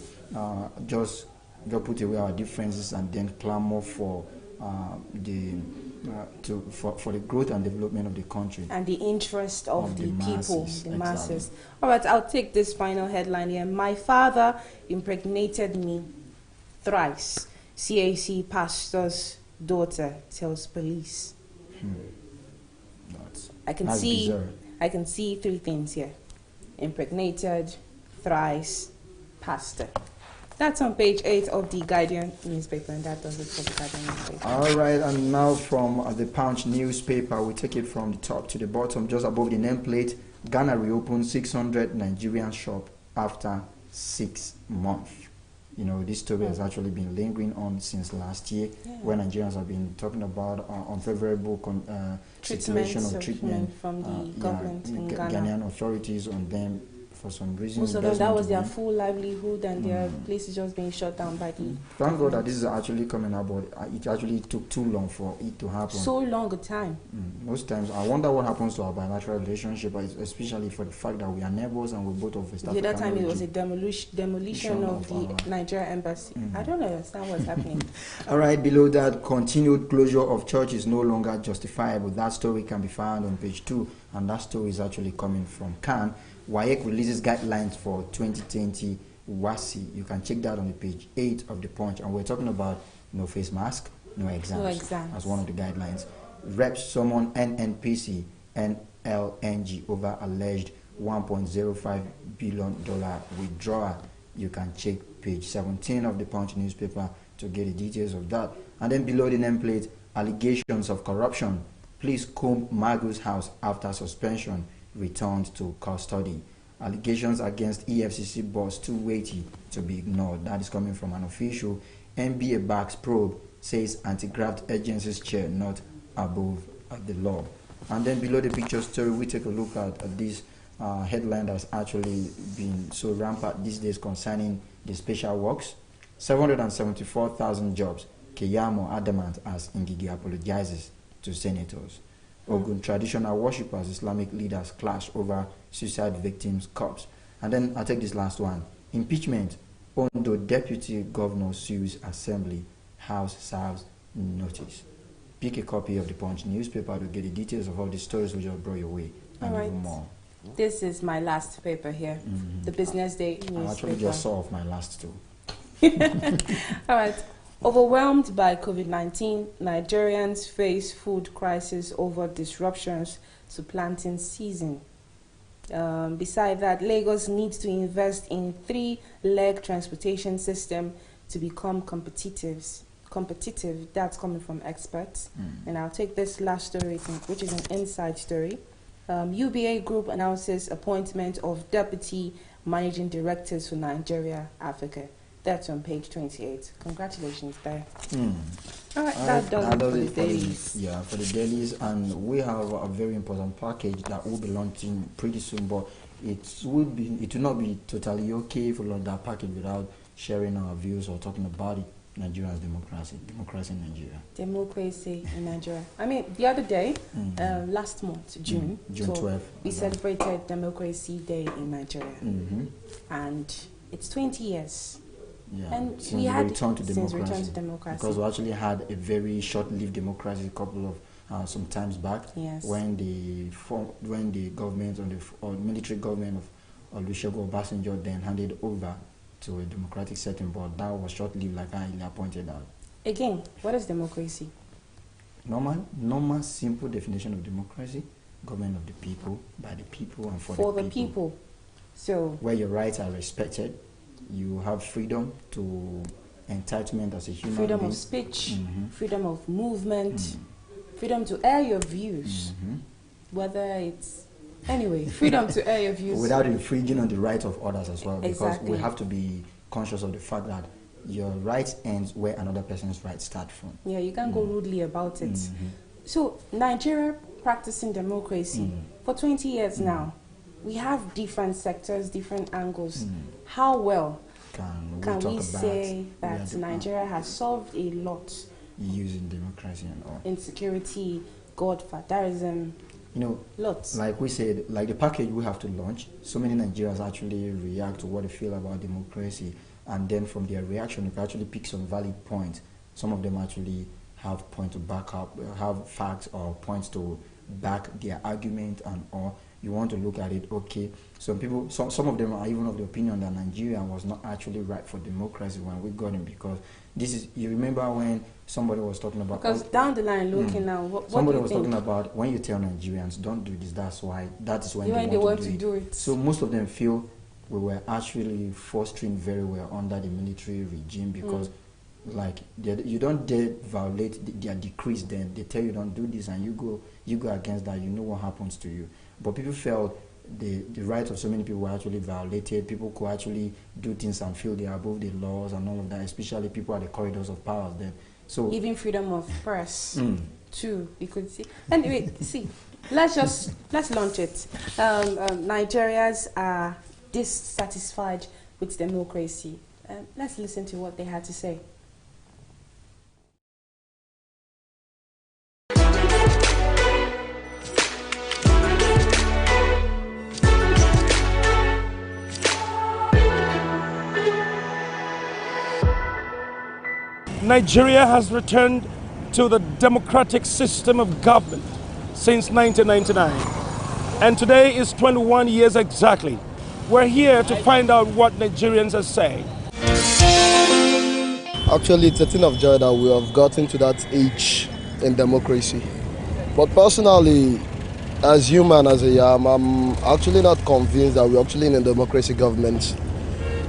just put away our differences and then clamor for for the growth and development of the country and the interest of the people, the masses. Exactly. All right, I'll take this final headline here. My father impregnated me thrice. CAC pastor's daughter tells police. I can see three things here: impregnated, thrice, pastor. That's on page 8 of the Guardian newspaper, and that does it for the Guardian newspaper. All right, and now from the Punch newspaper, we take it from the top to the bottom, just above the nameplate. Ghana reopens 600 Nigerian shop after 6 months. You know, this story has actually been lingering on since last year, where Nigerians have been talking about unfavorable situation of treatment from the government in Ghana. Ghanaian authorities on them. For some reason, most of them, that was their full livelihood, and their place is just being shut down by the. Thank God that this is actually coming up, but it actually took too long for it to happen. So long a time. Most times, I wonder what happens to our bilateral relationship, especially for the fact that we are neighbors and we both of West African. The other time it was a demolition of the Nigerian embassy. I don't understand what's happening. All right, below that, continued closure of church is no longer justifiable. That story can be found on page 2, and that story is actually coming from Cannes. WAEC releases guidelines for 2020 WASI. You can check that on the page 8 of the Punch. And we're talking about no face mask, no exams. As one of the guidelines. Reps summon NNPC and LNG over alleged $1.05 billion withdrawal. You can check page 17 of the Punch newspaper to get the details of that. And then below the nameplate, allegations of corruption. Please comb Magu's house after suspension. Returned to custody. Allegations against EFCC boss too weighty to be ignored. That is coming from an official. NBA backs probe says anti-graft agency's chair not above the law. And then below the picture story, we take a look at this headline that's actually been so rampant these days concerning the special works. 774,000 jobs. Keyamo adamant as Ngigi apologizes to senators. Ogun traditional worshippers, Islamic leaders clash over suicide victims' corpse. And then I take this last one. Impeachment. Ondo deputy governor sues assembly. House serves notice. Pick a copy of the Punch newspaper to get the details of all the stories we just brought your way and even more. This is my last paper here, the Business Day newspaper. I actually just saw off my last two. All right. Overwhelmed by COVID-19, Nigerians face food crisis over disruptions to planting season. Beside that, Lagos needs to invest in 3-leg transportation system to become competitive. That's coming from experts. And I'll take this last story, which is an inside story. UBA Group announces appointment of deputy managing directors for Nigeria, Africa. That's on page 28. Congratulations there. All right, that does it for the dailies. Yeah, for the dailies, and we have a very important package that will be launching pretty soon, but it will not be totally okay if we launch that package without sharing our views or talking about it. Nigeria's democracy in Nigeria. Democracy in Nigeria. I mean, the other day, last month, June 12th, we celebrated Democracy Day in Nigeria. And it's 20 years. Yeah, and since we returned to democracy. Because we actually had a very short-lived democracy a couple of some times back. Yes. When the government or military government of Olusegun Obasanjo then handed over to a democratic setting, but that was short-lived, like I pointed out. Again, what is democracy? Normal, simple definition of democracy: government of the people, by the people, and for the people. So where your rights are respected. You have freedom to entitlement as a human being. Freedom of speech, freedom of movement, freedom to air your views. Whether it's... Anyway, freedom to air your views. Without infringing on the rights of others as well. Because Exactly. we have to be conscious of the fact that your rights ends where another person's rights start from. Yeah, you can't go rudely about it. So, Nigeria practicing democracy for 20 years now. We have different sectors, different angles. How well can we say that Nigeria has solved a lot using democracy and all? Insecurity, godfatherism, lots. Like we said, like the package we have to launch, so many Nigerians actually react to what they feel about democracy, and then from their reaction, you can actually pick some valid points. Some of them actually have points to back up, have facts or points to back their argument and all. You want to look at it, okay. Some people, some of them are even of the opinion that Nigeria was not actually right for democracy when we got it, because this is, you remember when somebody was talking about... Because down the line, looking now, what somebody do you was think? talking about, when you tell Nigerians, don't do this, that is when they want to do it. So most of them feel we were actually fostering very well under the military regime, because like you don't dare violate their decrees, then they tell you don't do this, and you go against that, you know what happens to you. But people felt the rights of so many people were actually violated. People could actually do things and feel they are above the laws and all of that, especially people at the corridors of power then. So even freedom of press too, you could see. Anyway, see, let's launch it. Nigerians are dissatisfied with democracy. Let's listen to what they had to say. Nigeria has returned to the democratic system of government since 1999. And today is 21 years exactly. We're here to find out what Nigerians are saying. Actually, it's a thing of joy that we have gotten to that age in democracy. But personally, as human as I am, I'm actually not convinced that we're actually in a democracy government.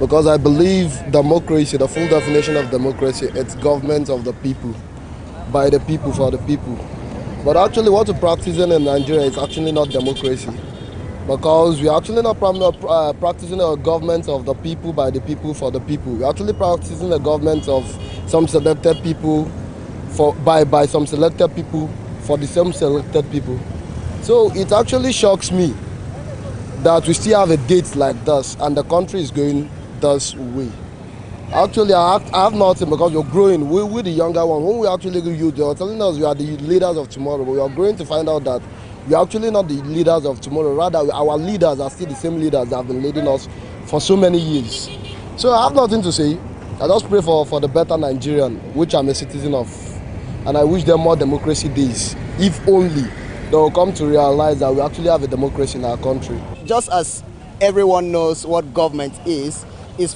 Because I believe democracy, the full definition of democracy, it's government of the people, by the people, for the people. But actually what we're practicing in Nigeria is actually not democracy. because we're actually not practicing a government of the people, by the people, for the people. We're actually practicing a government of some selected people, by some selected people, for the same selected people. So it actually shocks me that we still have a date like this and the country is going this way. Actually, I have nothing, because we're growing. We're the younger one. When we actually youth, they are telling us we are the leaders of tomorrow, but we are growing to find out that we are actually not the leaders of tomorrow. Rather, our leaders are still the same leaders that have been leading us for so many years. So I have nothing to say. I just pray for the better Nigerian, which I'm a citizen of. And I wish them more democracy days. If only they will come to realize that we actually have a democracy in our country. Just as everyone knows what government is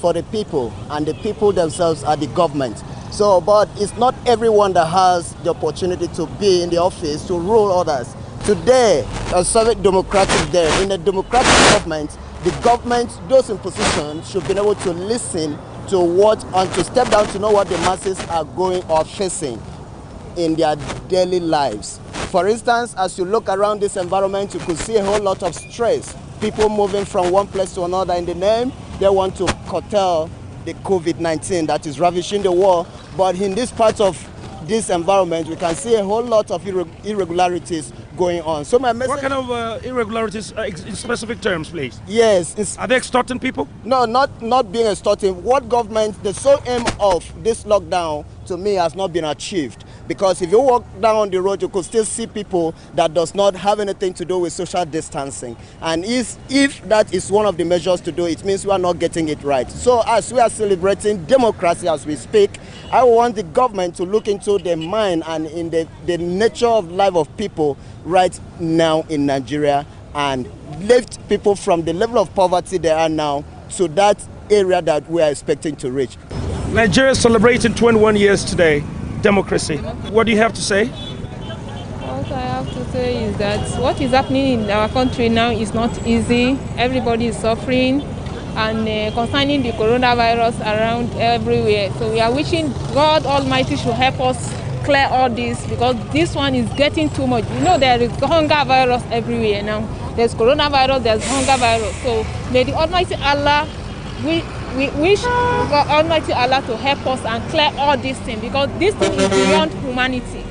for the people, and the people themselves are the government. So, but it's not everyone that has the opportunity to be in the office to rule others. Today, a Soviet democratic day, in a democratic government, the government, those in position, should be able to listen to what, and to step down to know what the masses are going or facing in their daily lives. For instance, as you look around this environment, you could see a whole lot of stress. People moving from one place to another in the name, they want to curtail the COVID-19 that is ravaging the world. But in this part of this environment, we can see a whole lot of irregularities going on. So my message... What kind of irregularities in specific terms, please? Yes. Are they extorting people? No, not being extorting. What government, the sole aim of this lockdown, to me, has not been achieved. Because if you walk down the road, you could still see people that does not have anything to do with social distancing. And if that is one of the measures to do, it means we are not getting it right. So as we are celebrating democracy as we speak, I want the government to look into the mind and in the nature of life of people right now in Nigeria, and lift people from the level of poverty they are now to that area that we are expecting to reach. Nigeria is celebrating 21 years today. Democracy. What do you have to say? What I have to say is that what is happening in our country now is not easy. Everybody is suffering, and concerning the coronavirus around everywhere. So we are wishing God Almighty should help us clear all this, because this one is getting too much. You know, there is hunger virus everywhere now. There's coronavirus, there's hunger virus. So may the Almighty Allah, we wish God Almighty Allah to help us and clear all these things, because this thing is beyond humanity.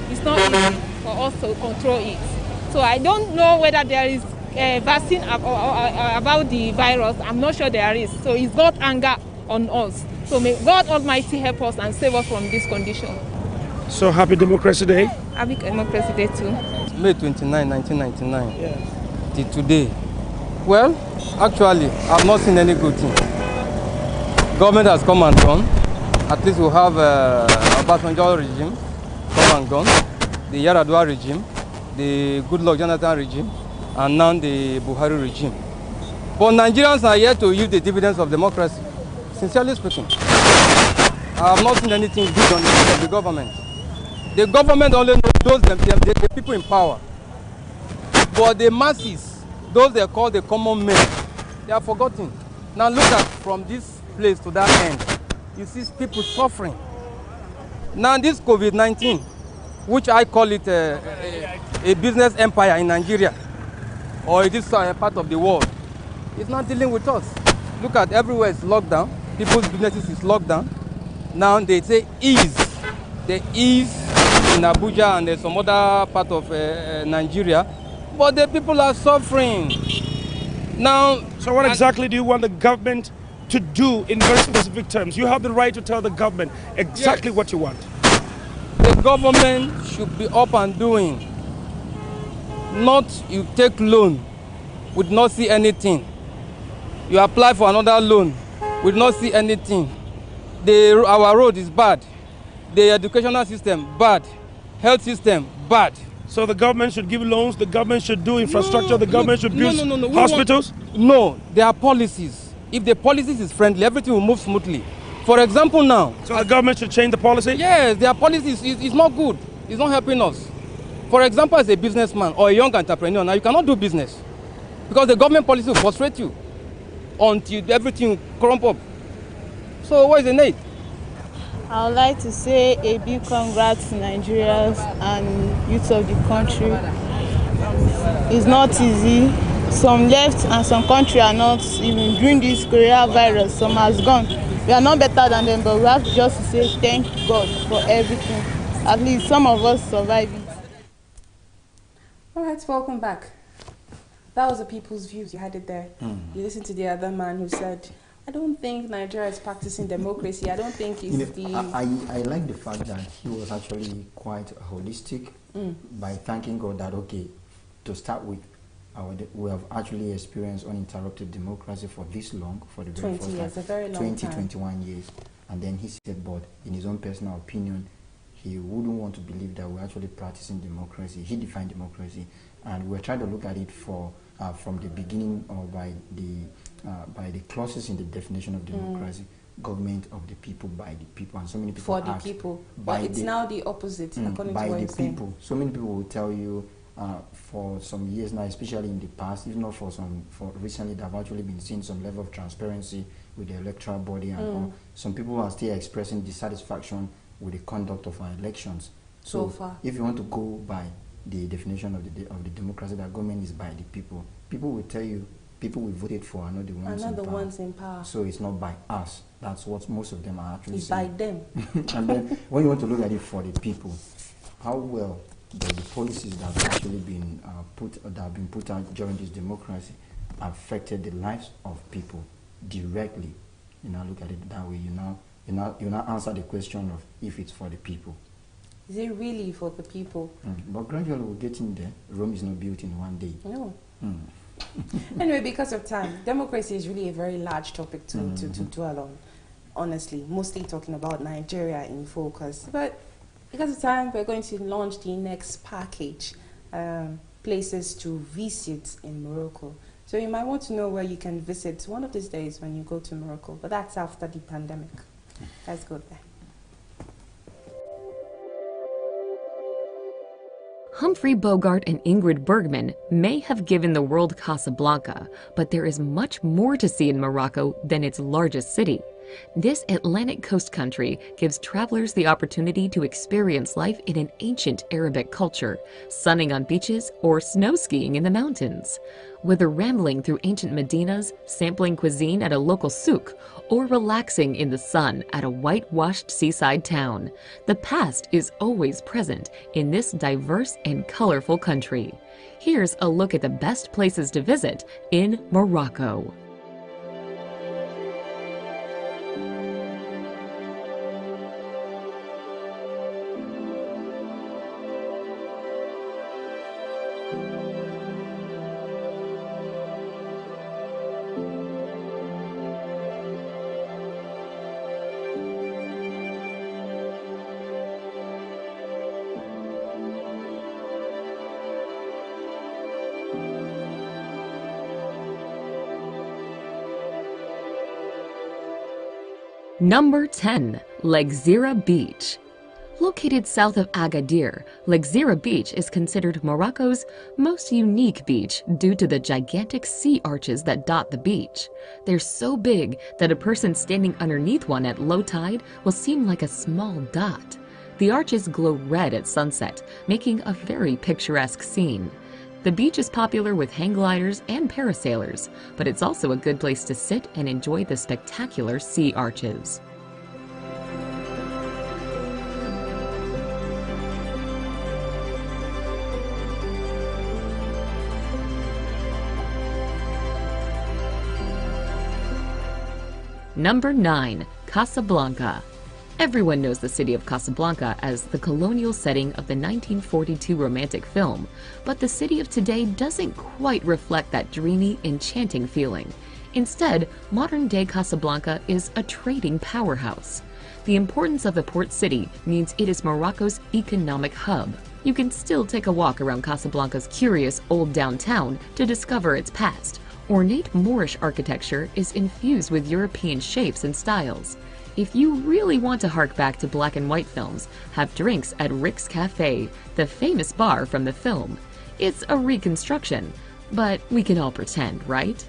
It's not easy for us to control it. So I don't know whether there is a vaccine about the virus. I'm not sure there is. So it's God's anger on us. So may God Almighty help us and save us from this condition. So happy Democracy Day. Happy Democracy Day too. May 29, 1999. Yeah. Till today. Well, actually, I've not seen any good thing. Government has come and gone. At least we have Obasanjo regime come and gone, the Yaradua regime, the Goodluck Jonathan regime, and now the Buhari regime. But Nigerians are here to use the dividends of democracy. Sincerely speaking, I have not seen anything good on the government. The government only knows those themselves, the people in power. But the masses, those they call the common men, they are forgotten. Now look at from this place to that end, you see people suffering. Now this COVID-19, which I call it a business empire in Nigeria, or this part of the world, it's not dealing with us. Look at everywhere it's locked down. People's businesses is locked down. Now they say ease. They ease in Abuja and there's some other part of Nigeria, but the people are suffering. Now, so what exactly do you want the government to do in very specific terms? You have the right to tell the government exactly what you want. The government should be up and doing. Not you take loan, would not see anything. You apply for another loan, would not see anything. Our road is bad. The educational system, bad. Health system, bad. So the government should give loans, the government should do infrastructure, the government should build hospitals? No, there are policies. If the policies is friendly, everything will move smoothly. For example now. So the government should change the policy? Yes, their policies is not good. It's not helping us. For example, as a businessman or a young entrepreneur, now you cannot do business because the government policy will frustrate you until everything crump up. So what is the need? I would like to say a big congrats to Nigerians and youth of the country. It's not easy. some left and some country are not even during this coronavirus. Some has gone. We are not better than them, but we have just to say thank God for everything. At least some of us survived it. All right, welcome back. That was the people's views. You had it there. You listened to the other man who said, I don't think Nigeria is practicing democracy. I don't think it's I like the fact that he was actually quite holistic by thanking God that, okay, to start with, we have actually experienced uninterrupted democracy for this long, for the very 20 first years, time, a very long 21 years. And then he said, but in his own personal opinion, he wouldn't want to believe that we're actually practicing democracy. He defined democracy, and we're trying to look at it from the beginning, or by the clauses in the definition of democracy. Government of the people, by the people, and so many people for the people. But it's now the opposite, according to what you're saying. By the people. So many people will tell you for some years now, especially in the past, if not for recently, there have actually been seeing some level of transparency with the electoral body, and all. Some people are still expressing dissatisfaction with the conduct of our elections. So far, if you want to go by the definition of the democracy, that government is by the people, people will tell you people we voted for are not the ones in power. So it's not by us. That's what most of them are actually saying. It's by them. And then when you want to look at it for the people, how well the policies that have actually been put out during this democracy affected the lives of people directly. You now look at it that way. You now answer the question of if it's for the people. Is it really for the people? But gradually we're getting there. Rome is not built in one day. No. Anyway, because of time, democracy is really a very large topic to dwell on. Honestly, mostly talking about Nigeria in focus. But because of time, we're going to launch the next package, places to visit in Morocco. So you might want to know where you can visit one of these days when you go to Morocco. But that's after the pandemic. Let's go there. Humphrey Bogart and Ingrid Bergman may have given the world Casablanca, but there is much more to see in Morocco than its largest city. This Atlantic coast country gives travelers the opportunity to experience life in an ancient Arabic culture, sunning on beaches or snow skiing in the mountains. Whether rambling through ancient Medinas, sampling cuisine at a local souk, or relaxing in the sun at a whitewashed seaside town, the past is always present in this diverse and colorful country. Here's a look at the best places to visit in Morocco. Number 10. Lagzira Beach. Located south of Agadir, Lagzira Beach is considered Morocco's most unique beach due to the gigantic sea arches that dot the beach. They're so big that a person standing underneath one at low tide will seem like a small dot. The arches glow red at sunset, making a very picturesque scene. The beach is popular with hang gliders and parasailers, but it's also a good place to sit and enjoy the spectacular sea arches. Number 9. Casablanca. Everyone knows the city of Casablanca as the colonial setting of the 1942 romantic film, but the city of today doesn't quite reflect that dreamy, enchanting feeling. Instead, modern-day Casablanca is a trading powerhouse. The importance of a port city means it is Morocco's economic hub. You can still take a walk around Casablanca's curious old downtown to discover its past. Ornate Moorish architecture is infused with European shapes and styles. If you really want to hark back to black and white films, have drinks at Rick's Cafe, the famous bar from the film. It's a reconstruction, but we can all pretend, right?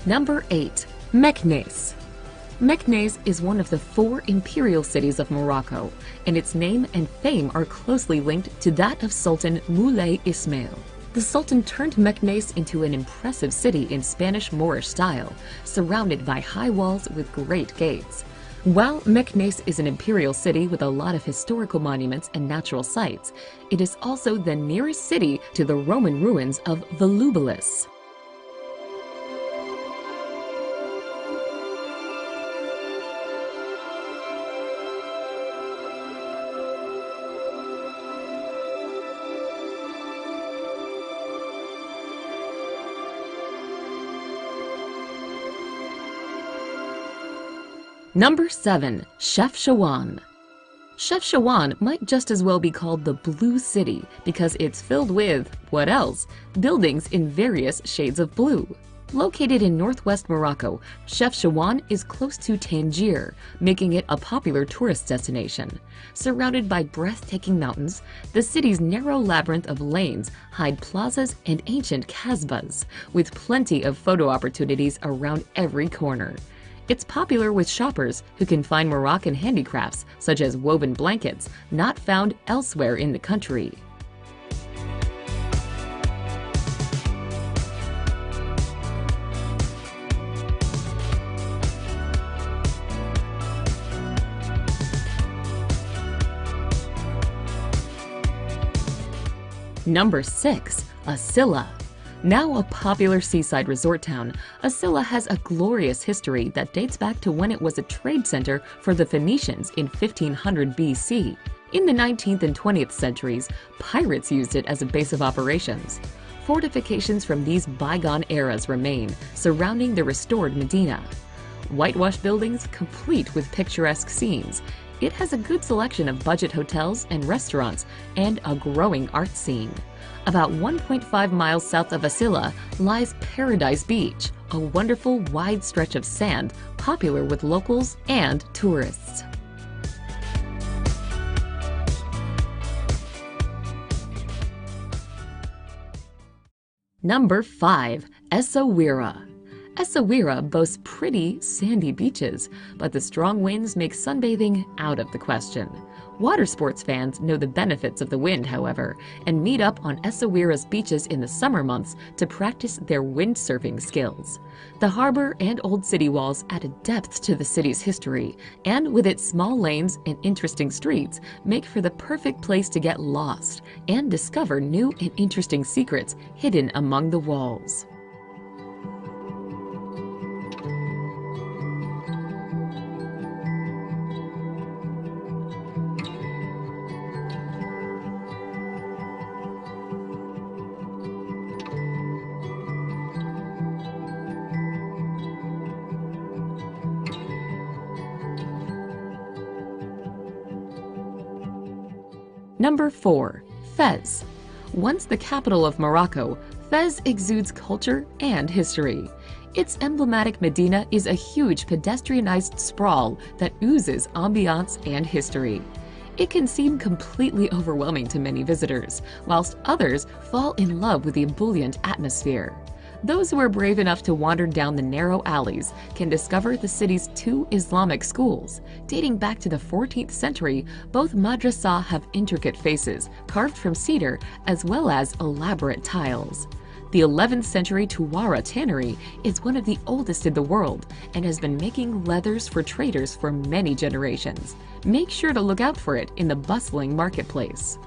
Number 8. Meknes. Meknes is one of the 4 imperial cities of Morocco, and its name and fame are closely linked to that of Sultan Moulay Ismail. The Sultan turned Meknes into an impressive city in Spanish Moorish style, surrounded by high walls with great gates. While Meknes is an imperial city with a lot of historical monuments and natural sites, it is also the nearest city to the Roman ruins of Volubilis. Number 7. Chefchaouen. Chefchaouen might just as well be called the Blue City because it's filled with, what else, buildings in various shades of blue. Located in northwest Morocco, Chefchaouen is close to Tangier, making it a popular tourist destination. Surrounded by breathtaking mountains, the city's narrow labyrinth of lanes hide plazas and ancient kasbahs, with plenty of photo opportunities around every corner. It's popular with shoppers who can find Moroccan handicrafts such as woven blankets not found elsewhere in the country. Number 6. Asila. Now a popular seaside resort town, Asila has a glorious history that dates back to when it was a trade center for the Phoenicians in 1500 BC. In the 19th and 20th centuries, pirates used it as a base of operations. Fortifications from these bygone eras remain, surrounding the restored Medina. Whitewashed buildings complete with picturesque scenes. It has a good selection of budget hotels and restaurants and a growing art scene. About 1.5 miles south of Asila lies Paradise Beach, a wonderful wide stretch of sand popular with locals and tourists. Number 5. Essaouira. Essaouira boasts pretty, sandy beaches, but the strong winds make sunbathing out of the question. Water sports fans know the benefits of the wind, however, and meet up on Essaouira's beaches in the summer months to practice their windsurfing skills. The harbor and old city walls add a depth to the city's history, and with its small lanes and interesting streets, make for the perfect place to get lost and discover new and interesting secrets hidden among the walls. Number 4. Fez. Once the capital of Morocco, Fez exudes culture and history. Its emblematic Medina is a huge pedestrianized sprawl that oozes ambiance and history. It can seem completely overwhelming to many visitors, whilst others fall in love with the ebullient atmosphere. Those who are brave enough to wander down the narrow alleys can discover the city's 2 Islamic schools. Dating back to the 14th century, both madrasah have intricate faces carved from cedar as well as elaborate tiles. The 11th century Tuwara tannery is one of the oldest in the world and has been making leathers for traders for many generations. Make sure to look out for it in the bustling marketplace.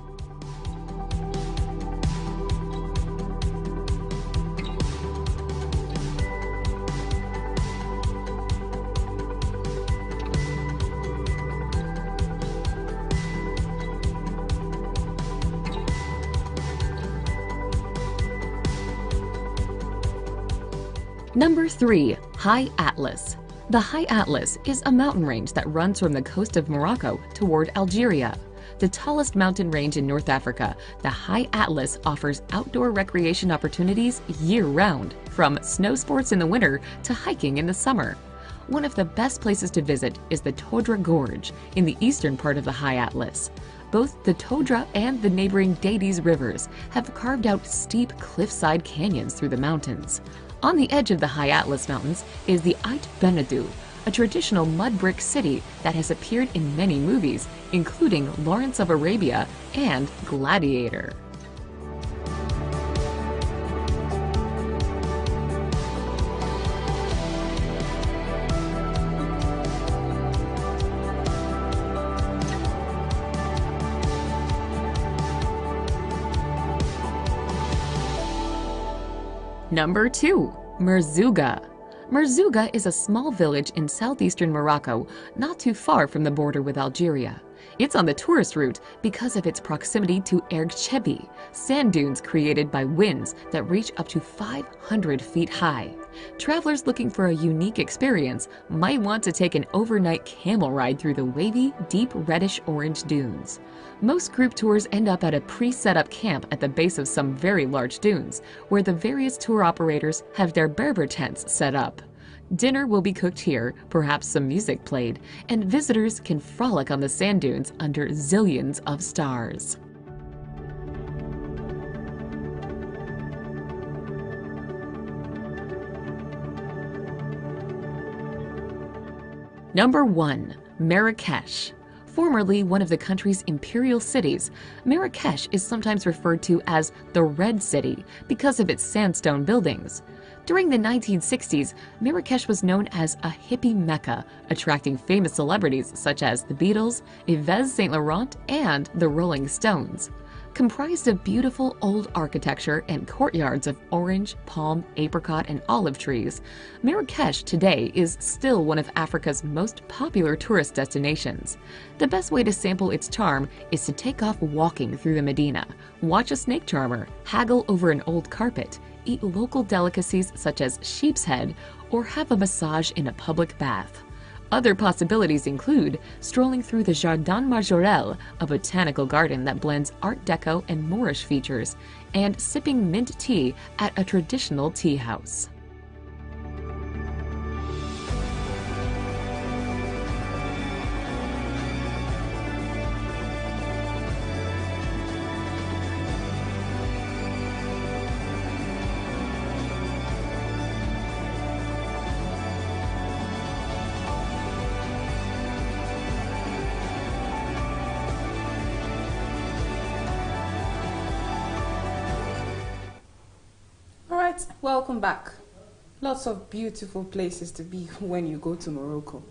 Number 3. High Atlas. The High Atlas is a mountain range that runs from the coast of Morocco toward Algeria. The tallest mountain range in North Africa, the High Atlas offers outdoor recreation opportunities year-round, from snow sports in the winter to hiking in the summer. One of the best places to visit is the Todra Gorge in the eastern part of the High Atlas. Both the Todra and the neighboring Dades rivers have carved out steep cliffside canyons through the mountains. On the edge of the High Atlas Mountains is the Ait Benadou, a traditional mud brick city that has appeared in many movies, including Lawrence of Arabia and Gladiator. Number 2. Merzouga. Merzouga is a small village in southeastern Morocco, not too far from the border with Algeria. It's on the tourist route because of its proximity to Ergchebi, sand dunes created by winds that reach up to 500 feet high. Travelers looking for a unique experience might want to take an overnight camel ride through the wavy, deep reddish-orange dunes. Most group tours end up at a pre-set-up camp at the base of some very large dunes, where the various tour operators have their Berber tents set up. Dinner will be cooked here, perhaps some music played, and visitors can frolic on the sand dunes under zillions of stars. Number 1. Marrakesh. Formerly one of the country's imperial cities, Marrakesh is sometimes referred to as the Red City because of its sandstone buildings. During the 1960s, Marrakesh was known as a hippie mecca, attracting famous celebrities such as the Beatles, Yves Saint Laurent, and the Rolling Stones. Comprised of beautiful old architecture and courtyards of orange, palm, apricot, and olive trees, Marrakesh today is still one of Africa's most popular tourist destinations. The best way to sample its charm is to take off walking through the Medina, watch a snake charmer, haggle over an old carpet, eat local delicacies such as sheep's head, or have a massage in a public bath. Other possibilities include strolling through the Jardin Majorelle, a botanical garden that blends Art Deco and Moorish features, and sipping mint tea at a traditional tea house. Welcome back. Lots of beautiful places to be when you go to Morocco.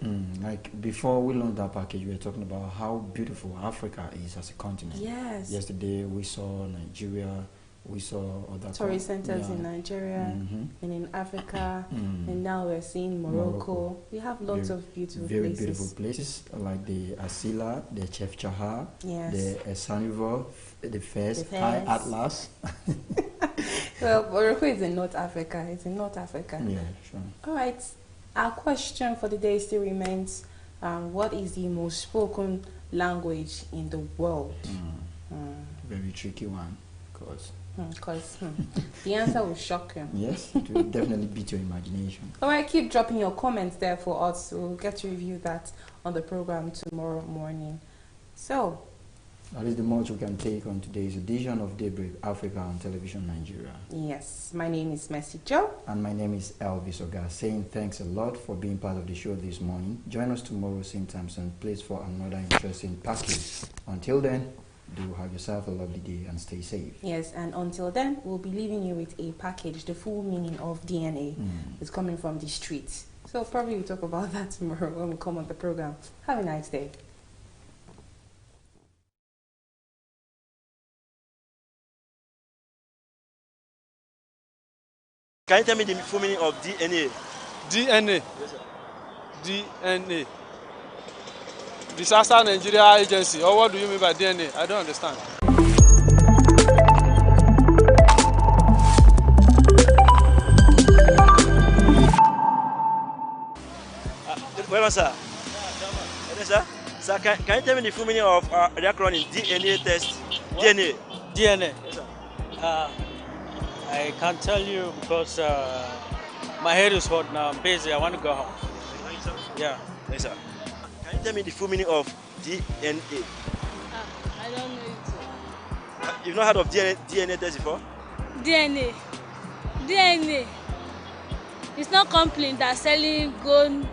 Like before we launched that package, we were talking about how beautiful Africa is as a continent. Yes. Yesterday we saw Nigeria, we saw other tourist centers in Nigeria and in Africa, and now we're seeing Morocco. We have lots of beautiful very places. Beautiful places like the Asila, the Chef Chahar, yes, the Sanivo, the Fez, High Atlas. Well, Morocco is in North Africa. It's in North Africa. Yeah, sure. All right. Our question for the day still remains: what is the most spoken language in the world? Very tricky one, because the answer will shock you. Yes, it will definitely beat your imagination. All right, keep dropping your comments there for us. We'll get to review that on the program tomorrow morning. So, that is the much we can take on today's edition of Daybreak Africa on Television Nigeria. Yes, my name is Mercy Joe. And my name is Elvis Oga, saying thanks a lot for being part of the show this morning. Join us tomorrow, same time, same place for another interesting package. Until then, do have yourself a lovely day and stay safe. Yes, and until then, we'll be leaving you with a package. The full meaning of DNA is coming from the streets. So probably we'll talk about that tomorrow when we come on the program. Have a nice day. Can you tell me the full meaning of DNA? DNA. Yes, sir. DNA. Disaster Nigeria Agency. Or what do you mean by DNA? I don't understand. Wait on, sir. Yes, sir. Sir, can you tell me the full meaning of the acronym DNA test? What? DNA. DNA. Yes, sir. I can't tell you because my head is hot now. I'm busy. I want to go home. Yeah. Yes, sir. Can you tell me the full meaning of DNA? I don't know it. You've not heard of DNA test before? DNA. It's not company that's selling gold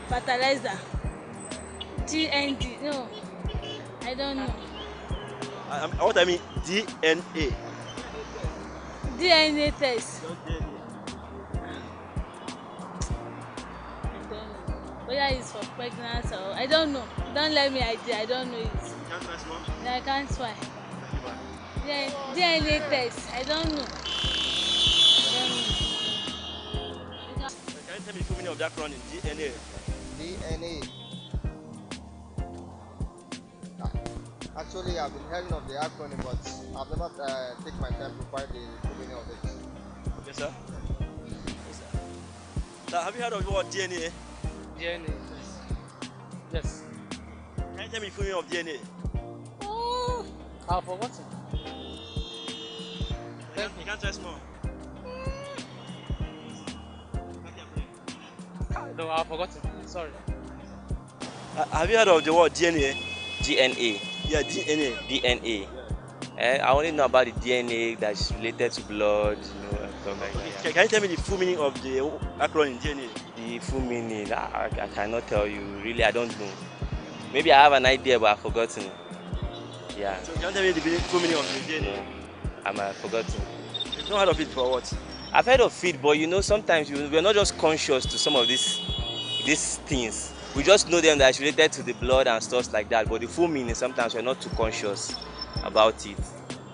Fertilizer. GND. No, I don't know. What I mean, DNA. DNA test. Whether it's for pregnancy or I don't know. Don't let me idea. I don't know it. No, I can't swear. DNA test. I don't know. Can you tell me the full meaning of that acronym? DNA. DNA. Actually, I've been hearing of the acronym, but I've never taken my time to find the full meaning of it. Yes, sir. Yes, sir. Now, have you heard of the word DNA? DNA, yes. Can you tell me the full meaning of DNA? Oh. I've forgotten. You can't try small. No, I've forgotten. Sorry. Have you heard of the word DNA? DNA. Yeah, DNA. DNA. I only know about the DNA that's related to blood, and stuff like that. Can you tell me the full meaning of the acronym DNA? The full meaning, I cannot tell you. Really, I don't know. Maybe I have an idea, but I've forgotten. Yeah. So can you tell me the full meaning of the DNA? No, I've forgotten. You've not heard of it for what? I've heard of it, but sometimes we're not just conscious to some of these things. We just know them that it's related to the blood and stuff like that, but the full meaning, sometimes we're not too conscious about it.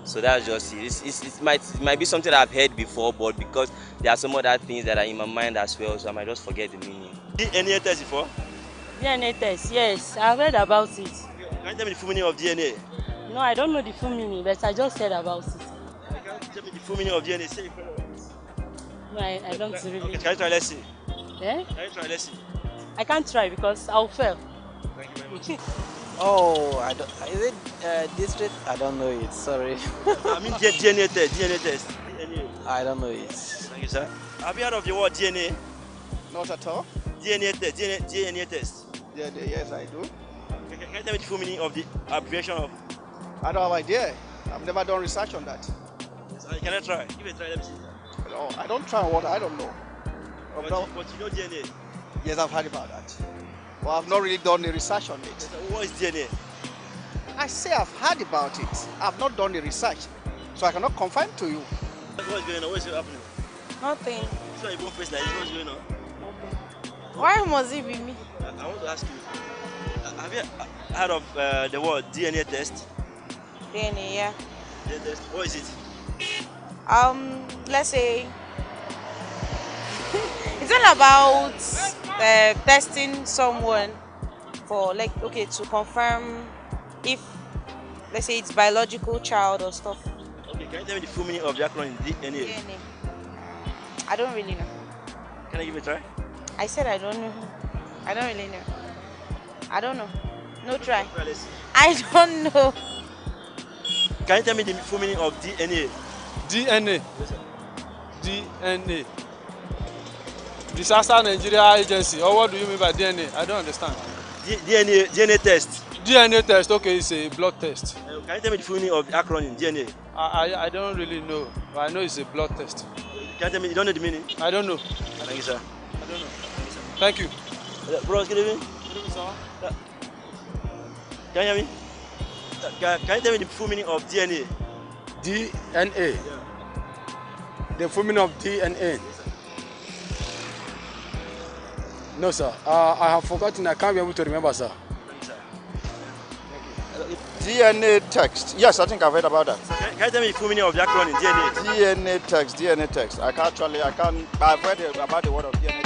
So that's just it. It might be something that I've heard before, but because there are some other things that are in my mind as well, so I might just forget the meaning. DNA test before? DNA test, yes, I've heard about it. Can you tell me the full meaning of DNA? No, I don't know the full meaning, but I just heard about it. Can you tell me the full meaning of DNA? Say it. No, I don't really. Okay, can you try? Let's see. Yeah? Can you try? Let's see. I can't try because I'll fail. Thank you very much. Oh, I don't. Is it district? I don't know it. Sorry. I mean DNA test. DNA test. DNA. I don't know it. Thank you, sir. Have you heard of the word DNA? Not at all. DNA test. DNA test. DNA, yes, I do. Can you tell me the full meaning of the abbreviation of? I don't have idea. I've never done research on that. Yes, can I try? Give it a try. Let me see. No, I don't try on what I don't know. But you know DNA? Yes, I've heard about that. But I've not really done the research on it. Yes, what is DNA? I say I've heard about it. I've not done the research. So I cannot confirm to you. What's going on? What's happening? Nothing. It's not even face like this. What's going on? Why must it be me? I want to ask you. Have you heard of the word DNA test? DNA, yeah. DNA test. What is it? Let's say it's all about testing someone for to confirm if, let's say, it's biological child or stuff. Okay, can you tell me the full meaning of the acronym DNA? DNA. I don't really know. Can I give it a try? I said I don't know. I don't really know. I don't know. No try. I don't know. Can you tell me the full meaning of DNA? DNA. Yes, sir. DNA. Disaster Nigeria Agency. Or what do you mean by DNA? I don't understand. DNA test. DNA test. Okay, it's a blood test. Can you tell me the full meaning of the acronym DNA? I don't really know. But I know it's a blood test. Can you tell me? You don't know the meaning? I don't know. Thank you, sir. I don't know. Thank you. Bros, good evening. Good evening, sir. Can you hear me? Can you tell me the full meaning of DNA? DNA. Yeah. The full meaning of DNA. Yes, sir. No, sir. I have forgotten. I can't be able to remember, sir. Thank you, sir. DNA text. Yes, I think I've heard about that. Can you tell me the full meaning of the acronym DNA? DNA text. I can't. I've heard about the word of DNA.